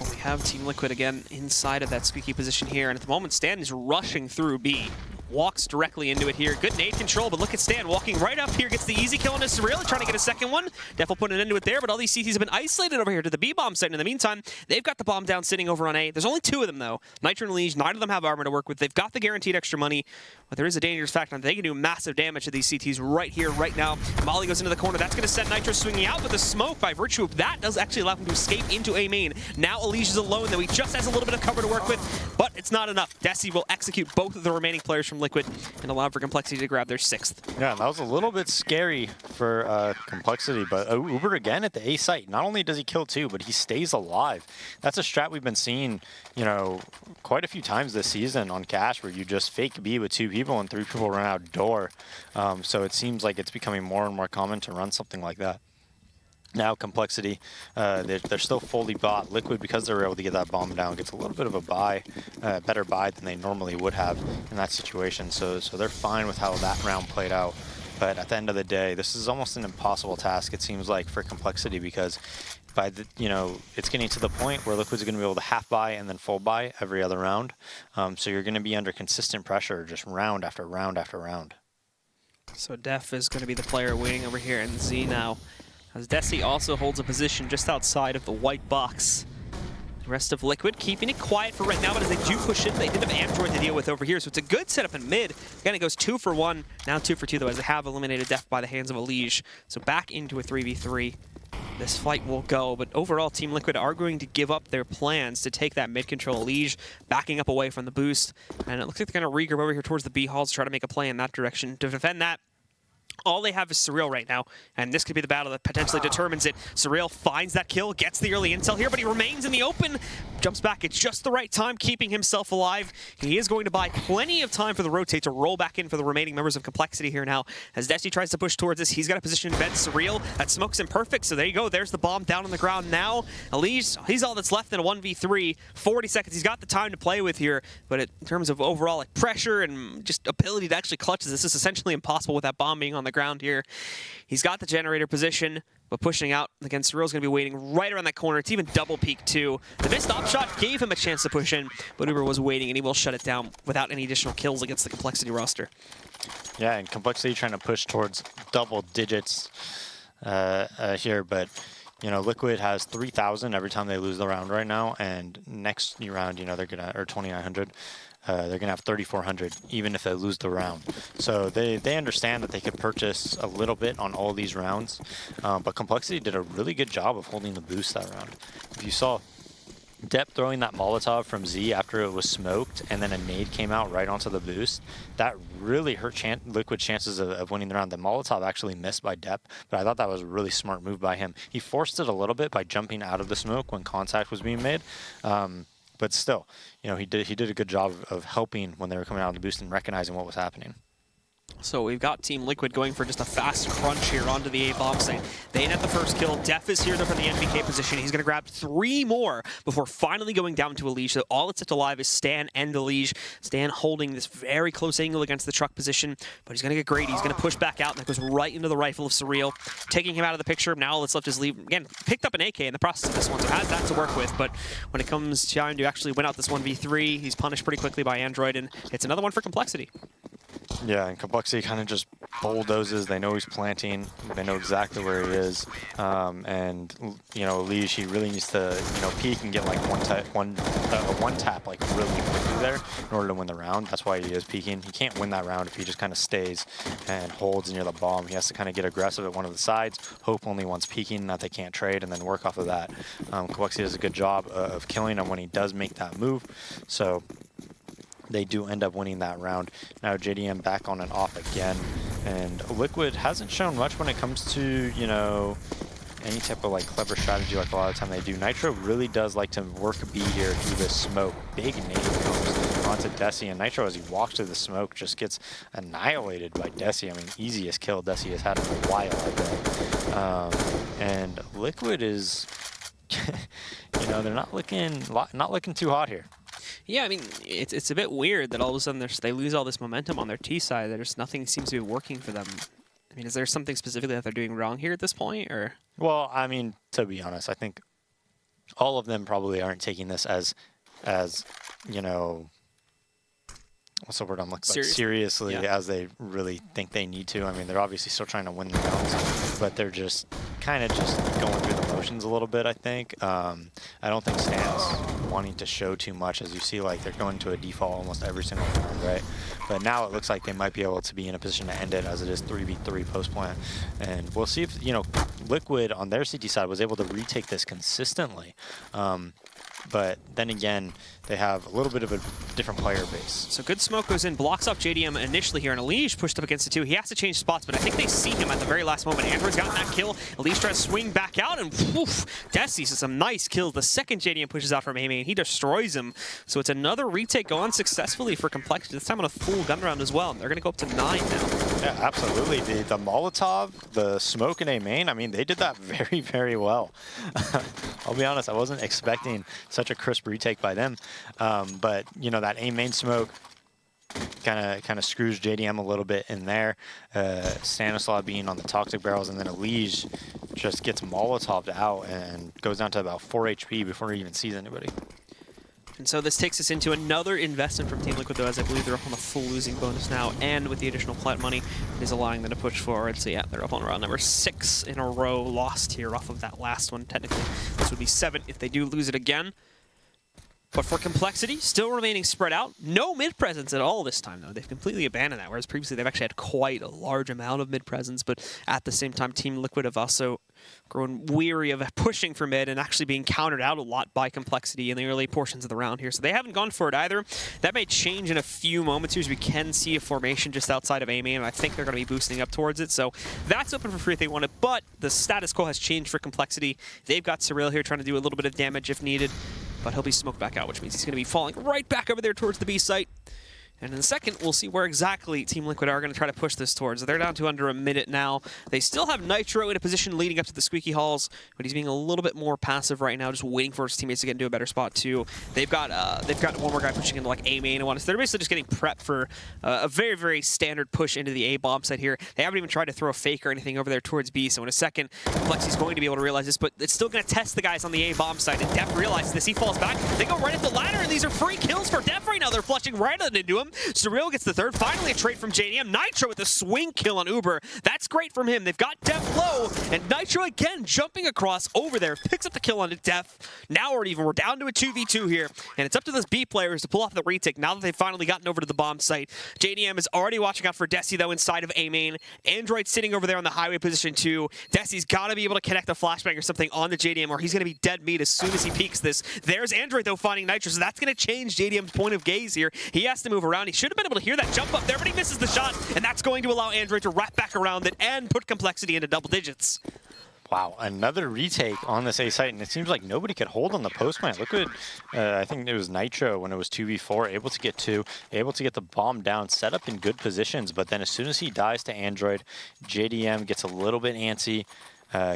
Well, we have Team Liquid again inside of that squeaky position here, and at the moment Stan is rushing through B. Walks directly into it here. Good nade control, but look at Stan walking right up here. Gets the easy kill on his Surreal, trying to get a second one. Def will put an end to it there, but all these CTs have been isolated over here to the B-bomb site. In the meantime, they've got the bomb down sitting over on A. There's only 2 of them, though. Nitro and Elige, neither of them have armor to work with. They've got the guaranteed extra money, but there is a dangerous factor that they can do massive damage to these CTs right here, right now. Molly goes into the corner. That's going to send Nitro swinging out, but the smoke, by virtue of that, does actually allow him to escape into A main. Now Elige is alone, though he just has a little bit of cover to work with, but it's not enough. Desi will execute both of the remaining players from Liquid and allow for compLexity to grab their 6th. Yeah, that was a little bit scary for compLexity, but Uber again at the A site. Not only does he kill 2, but he stays alive. That's a strat we've been seeing, quite a few times this season on Cash, where you just fake B with 2 people and 3 people run out door. So it seems like it's becoming more and more common to run something like that. Now compLexity, they're still fully bought. Liquid, because they were able to get that bomb down, gets a little bit of a buy, better buy than they normally would have in that situation. So they're fine with how that round played out. But at the end of the day, this is almost an impossible task, it seems like, for compLexity, because by the, it's getting to the point where Liquid's going to be able to half buy and then full buy every other round. So you're going to be under consistent pressure just round after round after round. So Def is going to be the player waiting over here, and Z now, as Desi also holds a position just outside of the white box. The rest of Liquid keeping it quiet for right now, but as they do push in, they did have Android to deal with over here, so it's a good setup in mid. Again, it goes 2 for 1, now 2 for 2, though, as they have eliminated Def by the hands of Elige. So back into a 3v3. This fight will go, but overall, Team Liquid are going to give up their plans to take that mid control. Elige backing up away from the boost, and it looks like they're going to regroup over here towards the B halls to try to make a play in that direction. To defend that, all they have is Surreal right now, and this could be the battle that potentially determines it. Surreal finds that kill, gets the early intel here, but he remains in the open, jumps back at just the right time, keeping himself alive. He is going to buy plenty of time for the rotate to roll back in for the remaining members of compLexity here now. As Desi tries to push towards this, he's got a position in bed. Surreal, that smoke's imperfect, so there you go. There's the bomb down on the ground now. Elige, he's all that's left in a 1v3. 40 seconds, he's got the time to play with here, but in terms of overall pressure and just ability to actually clutch this is essentially impossible with that bomb being on the ground here. He's got the generator position, but pushing out against Surreal's going to be waiting right around that corner. It's even double peak too. The missed op shot gave him a chance to push in, but Uber was waiting, and he will shut it down without any additional kills against the compLexity roster. Yeah, and compLexity trying to push towards double digits here, but Liquid has 3,000 every time they lose the round right now, and next round, they're gonna, or 2,900. They're gonna have 3,400 even if they lose the round. So they understand that they could purchase a little bit on all these rounds, but compLexity did a really good job of holding the boost that round. If you saw Depp throwing that Molotov from Z after it was smoked, and then a nade came out right onto the boost, that really hurt Liquid's chances of winning the round. The Molotov actually missed by Depp, but I thought that was a really smart move by him. He forced it a little bit by jumping out of the smoke when contact was being made, but still, you know, he did a good job of helping when they were coming out of the boost and recognizing what was happening. So we've got Team Liquid going for just a fast crunch here onto the A-bomb site. They net the first kill. Def is here though for the NBK position. He's going to grab 3 more before finally going down to Elige. So all that's left alive is Stan and Elige. Stan holding this very close angle against the truck position, but he's going to get Grady. He's going to push back out, and that goes right into the rifle of Surreal, taking him out of the picture. Now all that's left is leave. Again, picked up an AK in the process of this one, so has that to work with, but when it comes time to actually win out this 1v3, he's punished pretty quickly by Android, and it's another one for compLexity. Yeah, and compLexity kind of just bulldozes. They know he's planting. They know exactly where he is. And, you know, Elige, he really needs to, you know, peek and get like one tap like really quickly there in order to win the round. That's why he is peeking. He can't win that round if he just kind of stays and holds near the bomb. He has to kind of get aggressive at one of the sides, hope only one's peeking, that they can't trade, and then work off of that. compLexity does a good job of killing him when he does make that move. So they do end up winning that round. Now JDM back on and off again, and Liquid hasn't shown much when it comes to, you know, any type of like clever strategy like a lot of the time they do. Nitro really does like to work a B here through the smoke. Big nade comes onto Desi, and Nitro, as he walks through the smoke, just gets annihilated by Desi. I mean, easiest kill Desi has had in a while, I bet. And Liquid is, you know, they're not looking too hot here. Yeah, I mean, it's a bit weird that all of a sudden they lose all this momentum on their T side. There's nothing seems to be working for them. I mean, is there something specifically that they're doing wrong here at this point, or? Well, I mean, to be honest, I think all of them probably aren't taking this as you know, what's the word I'm looking for? Seriously, yeah, as they really think they need to. I mean, they're obviously still trying to win the rounds, but they're just kind of just going through the motions a little bit, I think. I don't think Stan's wanting to show too much, as you see, like, they're going to a default almost every single round, right? But now it looks like they might be able to be in a position to end it, as it is 3v3 post-plant. And we'll see if, you know, Liquid on their CT side was able to retake this consistently. But then again, they have a little bit of a different player base. So good smoke goes in, blocks off JDM initially here, and Elige pushed up against the 2. He has to change spots, but I think they see him at the very last moment. Android's gotten that kill. Elige tries to swing back out, and woof, Desi sees some nice kills. The second JDM pushes out from Amy, and he destroys him. So it's another retake going successfully for compLexity, this time on a full gun round as well. They're going to go up to 9 now. Yeah, absolutely. The Molotov, the smoke in A main, I mean, they did that very, very well. I'll be honest, I wasn't expecting such a crisp retake by them. But, you know, that A main smoke kind of screws JDM a little bit in there. Stanislav being on the toxic barrels, and then Elige just gets Molotov'd out and goes down to about 4 HP before he even sees anybody. And so this takes us into another investment from Team Liquid, though, as I believe they're up on the full losing bonus now, and with the additional plat money, it is allowing them to push forward. So yeah, they're up on round number 6 in a row lost here off of that last one. Technically, this would be 7 if they do lose it again. But for compLexity, still remaining spread out. No mid-presence at all this time, though. They've completely abandoned that, whereas previously they've actually had quite a large amount of mid-presence. But at the same time, Team Liquid have also grown weary of pushing for mid and actually being countered out a lot by compLexity in the early portions of the round here. So they haven't gone for it either. That may change in a few moments here, as we can see a formation just outside of A main, and I think they're going to be boosting up towards it. So that's open for free if they want it, but the status quo has changed for compLexity. They've got Surreal here trying to do a little bit of damage if needed, but he'll be smoked back out, which means he's going to be falling right back over there towards the B site. And in a second, we'll see where exactly Team Liquid are going to try to push this towards. They're down to under a minute now. They still have Nitro in a position leading up to the squeaky halls, but he's being a little bit more passive right now, just waiting for his teammates to get into a better spot too. They've got one more guy pushing into like A main and one. So they're basically just getting prepped for a very, very standard push into the A bomb site here. They haven't even tried to throw a fake or anything over there towards B. So in a second, compLexity's going to be able to realize this, but it's still going to test the guys on the A bomb site. And Def realizes this. He falls back. They go right at the ladder, and these are free kills for Def right now. They're flushing right into him. Surreal gets the third. Finally a trade from JDM. Nitro with a swing kill on Uber. That's great from him. They've got Def low, and Nitro again jumping across over there. Picks up the kill on Def. Now we're down to a 2v2 here, and it's up to those B players to pull off the retake now that they've finally gotten over to the bomb site. JDM is already watching out for Desi, though, inside of A main. Android sitting over there on the highway position, too. Desi's got to be able to connect a flashbang or something on the JDM, or he's going to be dead meat as soon as he peeks this. There's Android, though, finding Nitro, so that's going to change JDM's point of gaze here. He has to move around. He should have been able to hear that jump up there, but he misses the shot, and that's going to allow Android to wrap back around it and put compLexity into double digits. Wow, another retake on this A site, and it seems like nobody could hold on the post plant. Look at, I think it was Nitro when it was 2v4, able to get two, able to get the bomb down, set up in good positions, but then as soon as he dies to Android, JDM gets a little bit antsy.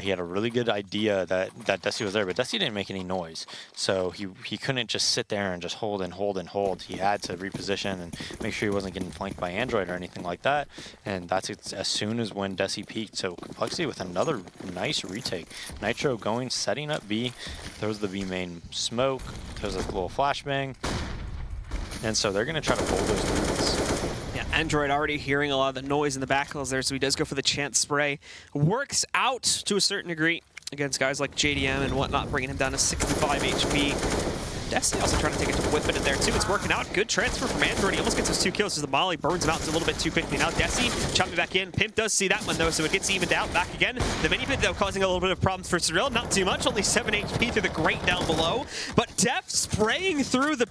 He had a really good idea that Desi was there, but Desi didn't make any noise. So he couldn't just sit there and just hold and hold and hold. He had to reposition and make sure he wasn't getting flanked by Android or anything like that. And that's as soon as when Desi peaked. So compLexity with another nice retake. Nitro going, setting up B, throws the B main smoke, throws a little flashbang. And so they're going to try to hold those movements. Yeah, Android already hearing a lot of the noise in the backhalls there, so he does go for the chance spray. Works out to a certain degree against guys like JDM and whatnot, bringing him down to 65 HP. Destiny also trying to take a whip in there too. It's working out. Good transfer from Android. He almost gets those 2 kills as the Molly burns him out a little bit too quickly. Now Desi chopping back in. Pimp does see that one though, so it gets evened out. Back again. The mini pit though causing a little bit of problems for Surreal. Not too much. Only 7 HP through the grate down below. But Def spraying through the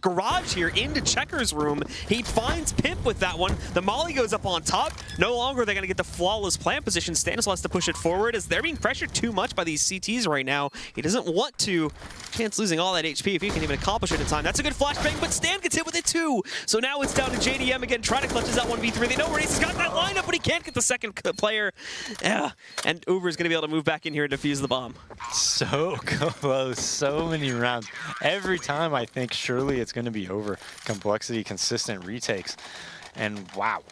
garage here into Checker's room. He finds Pimp with that one. The Molly goes up on top. No longer are they going to get the flawless plant position. Stanislau has to push it forward as they're being pressured too much by these CTs right now. He doesn't want to chance losing all that HP if he can even accomplish it in time. That's a good flashbang, but Stan gets hit with it too. So now it's down to JDM again, trying to clutch his out 1v3. They know where he's got that lineup, but he can't get the second player. Yeah, and Uber's going to be able to move back in here and defuse the bomb. So close, so many rounds. Every time I think surely it's going to be over. compLexity, consistent retakes. And wow,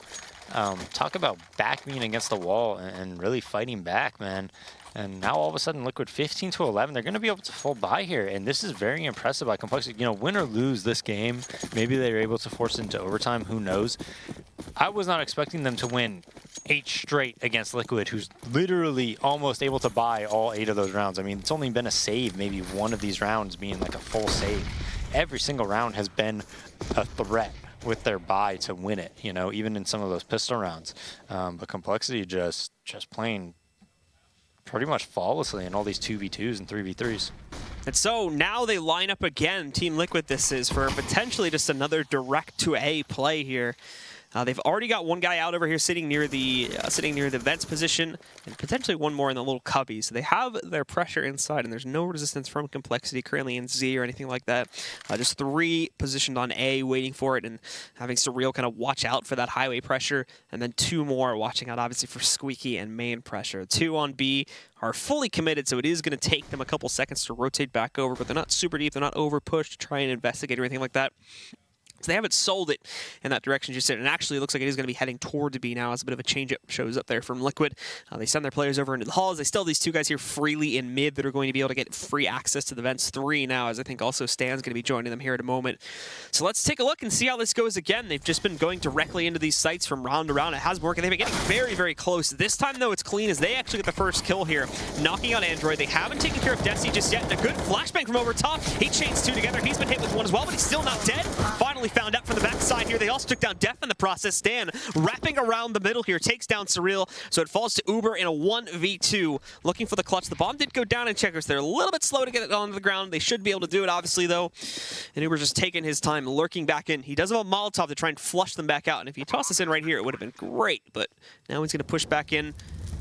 talk about back being against the wall and really fighting back, man. And now all of a sudden, Liquid 15 to 11, they're going to be able to fall by here. And this is very impressive by compLexity. You know, win or lose this game, maybe they're able to force it into overtime. Who knows? I was not expecting them to win 8 straight against Liquid, who's literally almost able to buy all 8 of those rounds. I mean, it's only been a save, maybe one of these rounds being like a full save. Every single round has been a threat with their buy to win it, you know, even in some of those pistol rounds. But compLexity just playing pretty much flawlessly in all these 2v2s and 3v3s. And so now they line up again, Team Liquid this is, for potentially just another direct to A play here. They've already got one guy out over here sitting near the vents position, and potentially one more in the little cubby. So they have their pressure inside, and there's no resistance from compLexity currently in Z or anything like that. Just 3 positioned on A, waiting for it, and having Surreal kind of watch out for that highway pressure, and then 2 more watching out obviously for Squeaky and main pressure. 2 on B are fully committed, so it is going to take them a couple seconds to rotate back over, but they're not super deep, they're not over pushed to try and investigate or anything like that. So they haven't sold it in that direction just yet, and actually it looks like it is going to be heading towards B now as a bit of a change-up shows up there from Liquid. They send their players over into the halls. They still have these 2 guys here freely in mid that are going to be able to get free access to the vents 3 now, as I think also Stan's going to be joining them here in a moment. So let's take a look and see how this goes again. They've just been going directly into these sites from round to round. It has been working. They've been getting very, very close. This time, though, it's clean as they actually get the first kill here, knocking out Android. They haven't taken care of Desi just yet, and a good flashbang from over top. He chains 2 together. He's been hit with 1 as well, but he's still not dead. Finally found out from the back side here. They also took down Def in the process. Stan wrapping around the middle here, takes down Surreal, so it falls to Uber in a 1v2, looking for the clutch. The bomb did go down in Checkers. They're a little bit slow to get it onto the ground. They should be able to do it, obviously, though. And Uber's just taking his time, lurking back in. He does have a Molotov to try and flush them back out, and if he tossed this in right here, it would have been great, but now he's going to push back in.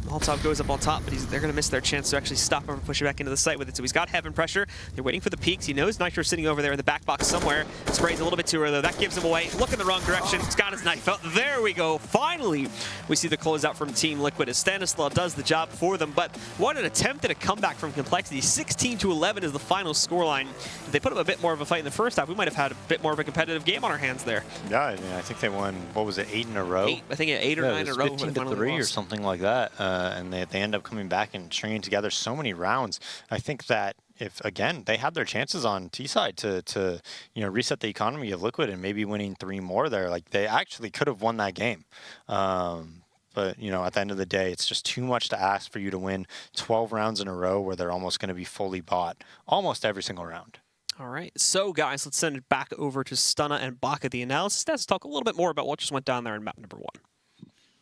Molotov goes up on top, but they're going to miss their chance to actually stop him and push it back into the site with it. So he's got heaven pressure. They're waiting for the peaks. He knows Nitro's sitting over there in the back box somewhere. Sprays a little bit too early, though. That gives him away. Look in the wrong direction. He's got his knife out. There we go. Finally, we see the closeout from Team Liquid as Stanislau does the job for them. But what an attempt at a comeback from compLexity. 16 to 11 is the final scoreline. If they put up a bit more of a fight in the first half, we might have had a bit more of a competitive game on our hands there. Yeah, I mean, I think they won, what was it, 8 in a row? 8, I think 8 or 9 in a row. 15 to 3 or something like that. And they end up coming back and stringing together so many rounds. I think that if again they had their chances on T side to reset the economy of Liquid and maybe winning 3 more there, like they actually could have won that game. But at the end of the day, it's just too much to ask for you to win 12 rounds in a row where they're almost going to be fully bought almost every single round. All right, so guys, let's send it back over to Stunna and Baka, the analysis stats, to talk a little bit more about what just went down there in map number 1.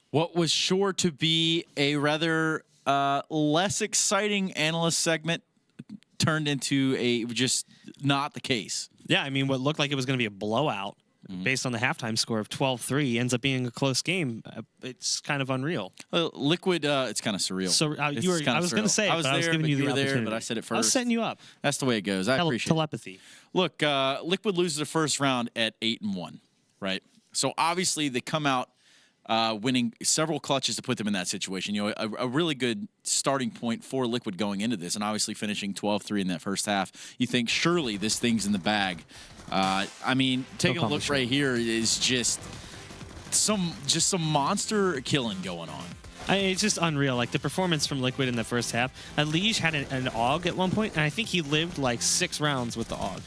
What was sure to be a rather less exciting analyst segment turned into a just not the case. Yeah, I mean, what looked like it was going to be a blowout based on the halftime score of 12-3 ends up being a close game. It's kind of unreal. Well, Liquid, it's kind of surreal. So I was going to say, I was giving you the were there, opportunity. but I said it first. I was setting you up. That's the way it goes. I appreciate it. Telepathy. Look, Liquid loses the first round at 8-1, right? So obviously they come out winning several clutches to put them in that situation. A really good starting point for Liquid going into this, and obviously finishing 12-3 in that first half. You think surely this thing's in the bag. I mean, taking a look right here is just some monster killing going on. It's just unreal. Like the performance from Liquid in the first half. Liege had an AUG at one point, and I think he lived like 6 rounds with the AUG.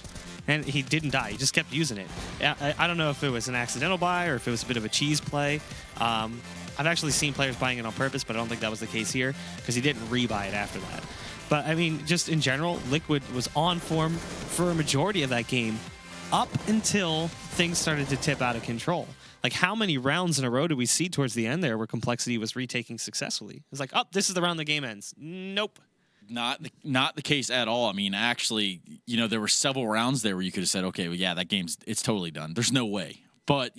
And he didn't die. He just kept using it. I don't know if it was an accidental buy or if it was a bit of a cheese play. I've actually seen players buying it on purpose, but I don't think that was the case here because he didn't rebuy it after that. But, I mean, just in general, Liquid was on form for a majority of that game up until things started to tip out of control. Like, how many rounds in a row did we see towards the end there where compLexity was retaking successfully? It was like, this is the round the game ends. Nope. Not the case at all. I mean, actually, there were several rounds there where you could have said, okay, well, yeah, that it's totally done. There's no way. But,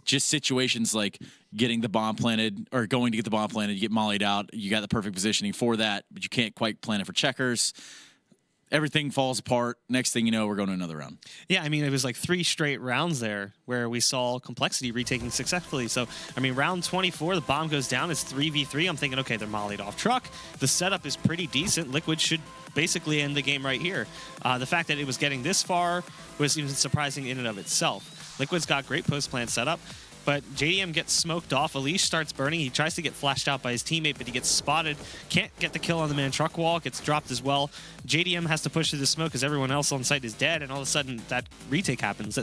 just situations like getting the bomb planted or going to get the bomb planted, you get mollied out, you got the perfect positioning for that, but you can't quite plan it for checkers. Everything falls apart. Next thing you know, we're going to another round. Yeah, I mean, it was like 3 straight rounds there where we saw compLexity retaking successfully. So, I mean, round 24, the bomb goes down. It's 3v3. I'm thinking, okay, they're mollied off truck. The setup is pretty decent. Liquid should basically end the game right here. The fact that it was getting this far was even surprising in and of itself. Liquid's got great post-plant setup. But JDM gets smoked off. Elish starts burning. He tries to get flashed out by his teammate, but he gets spotted. Can't get the kill on the man truck wall. Gets dropped as well. JDM has to push through the smoke because everyone else on site is dead, and all of a sudden that retake happens.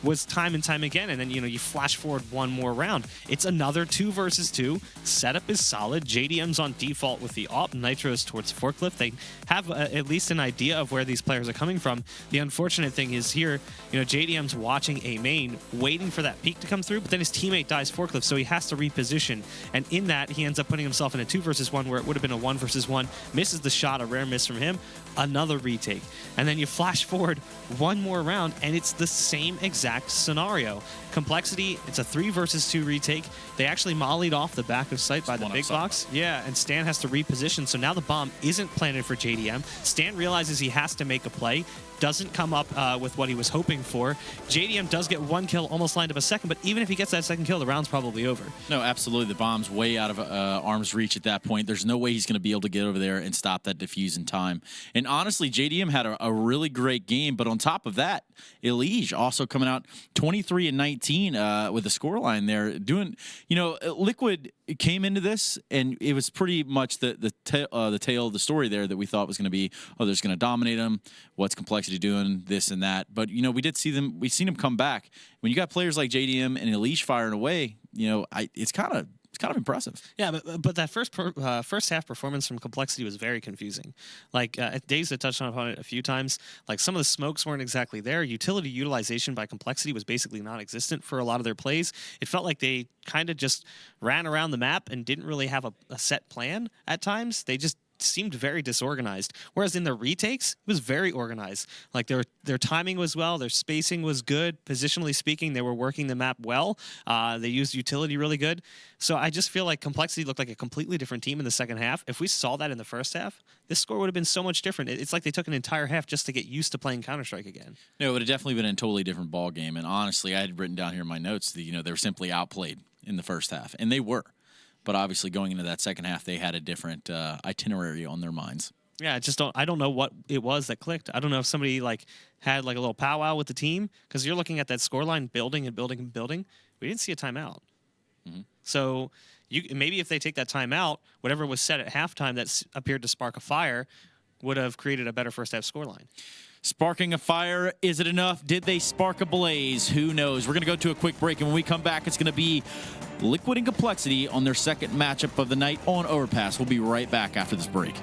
Was time and time again, and then you flash forward one more round. It's another 2 versus 2. Setup is solid. JDM's on default with the AWP. Nitro's towards Forklift. They have at least an idea of where these players are coming from. The unfortunate thing is here, JDM's watching A main, waiting for that peak to come through, but then his teammate dies Forklift, so he has to reposition. And in that, he ends up putting himself in a 2 versus 1 where it would have been a 1 versus 1. Misses the shot, a rare miss from him. Another retake. And then you flash forward one more round, and it's the same exact scenario. compLexity, it's a 3 versus 2 retake. They actually mollied off the back of site by the big box. Yeah, and Stan has to reposition, so now the bomb isn't planted for JDM. Stan realizes he has to make a play. Doesn't come up with what he was hoping for. JDM does get 1 kill, almost lined up a second, but even if he gets that second kill, the round's probably over. No, absolutely. The bomb's way out of arm's reach at that point. There's no way he's going to be able to get over there and stop that defuse in time. And honestly, JDM had a really great game, but on top of that, Elige also coming out 23 and 19 with a scoreline there. Doing, Liquid came into this, and it was pretty much the tale of the story there that we thought was going to be, they're just going to dominate them. What's compLexity doing? This and that. But we've seen them come back. When you got players like JDM and Elish firing away, it's kind of impressive. Yeah, but that first half performance from compLexity was very confusing. Like Days had touched on it a few times. Like some of the smokes weren't exactly there. Utility utilization by compLexity was basically non-existent for a lot of their plays. It felt like they kind of just ran around the map and didn't really have a set plan at times. They just seemed very disorganized, whereas in the retakes it was very organized. Like their timing was well, their spacing was good, positionally speaking they were working the map well. They used utility really good. So I just feel like compLexity looked like a completely different team in the second half. If we saw that in the first half, this score would have been so much different. It's like they took an entire half just to get used to playing Counter-Strike again. No, it would have definitely been a totally different ball game. And honestly, I had written down here in my notes that they were simply outplayed in the first half, and they were. But obviously, going into that second half, they had a different itinerary on their minds. Yeah, I don't know what it was that clicked. I don't know if somebody had a little powwow with the team, because you're looking at that scoreline building and building and building. We didn't see a timeout. Mm-hmm. So maybe if they take that timeout, whatever was set at halftime that appeared to spark a fire, would have created a better first half scoreline. Sparking a fire, is it enough? Did they spark a blaze? Who knows? We're going to go to a quick break, and when we come back, it's going to be Liquid and compLexity on their second matchup of the night on Overpass. We'll be right back after this break.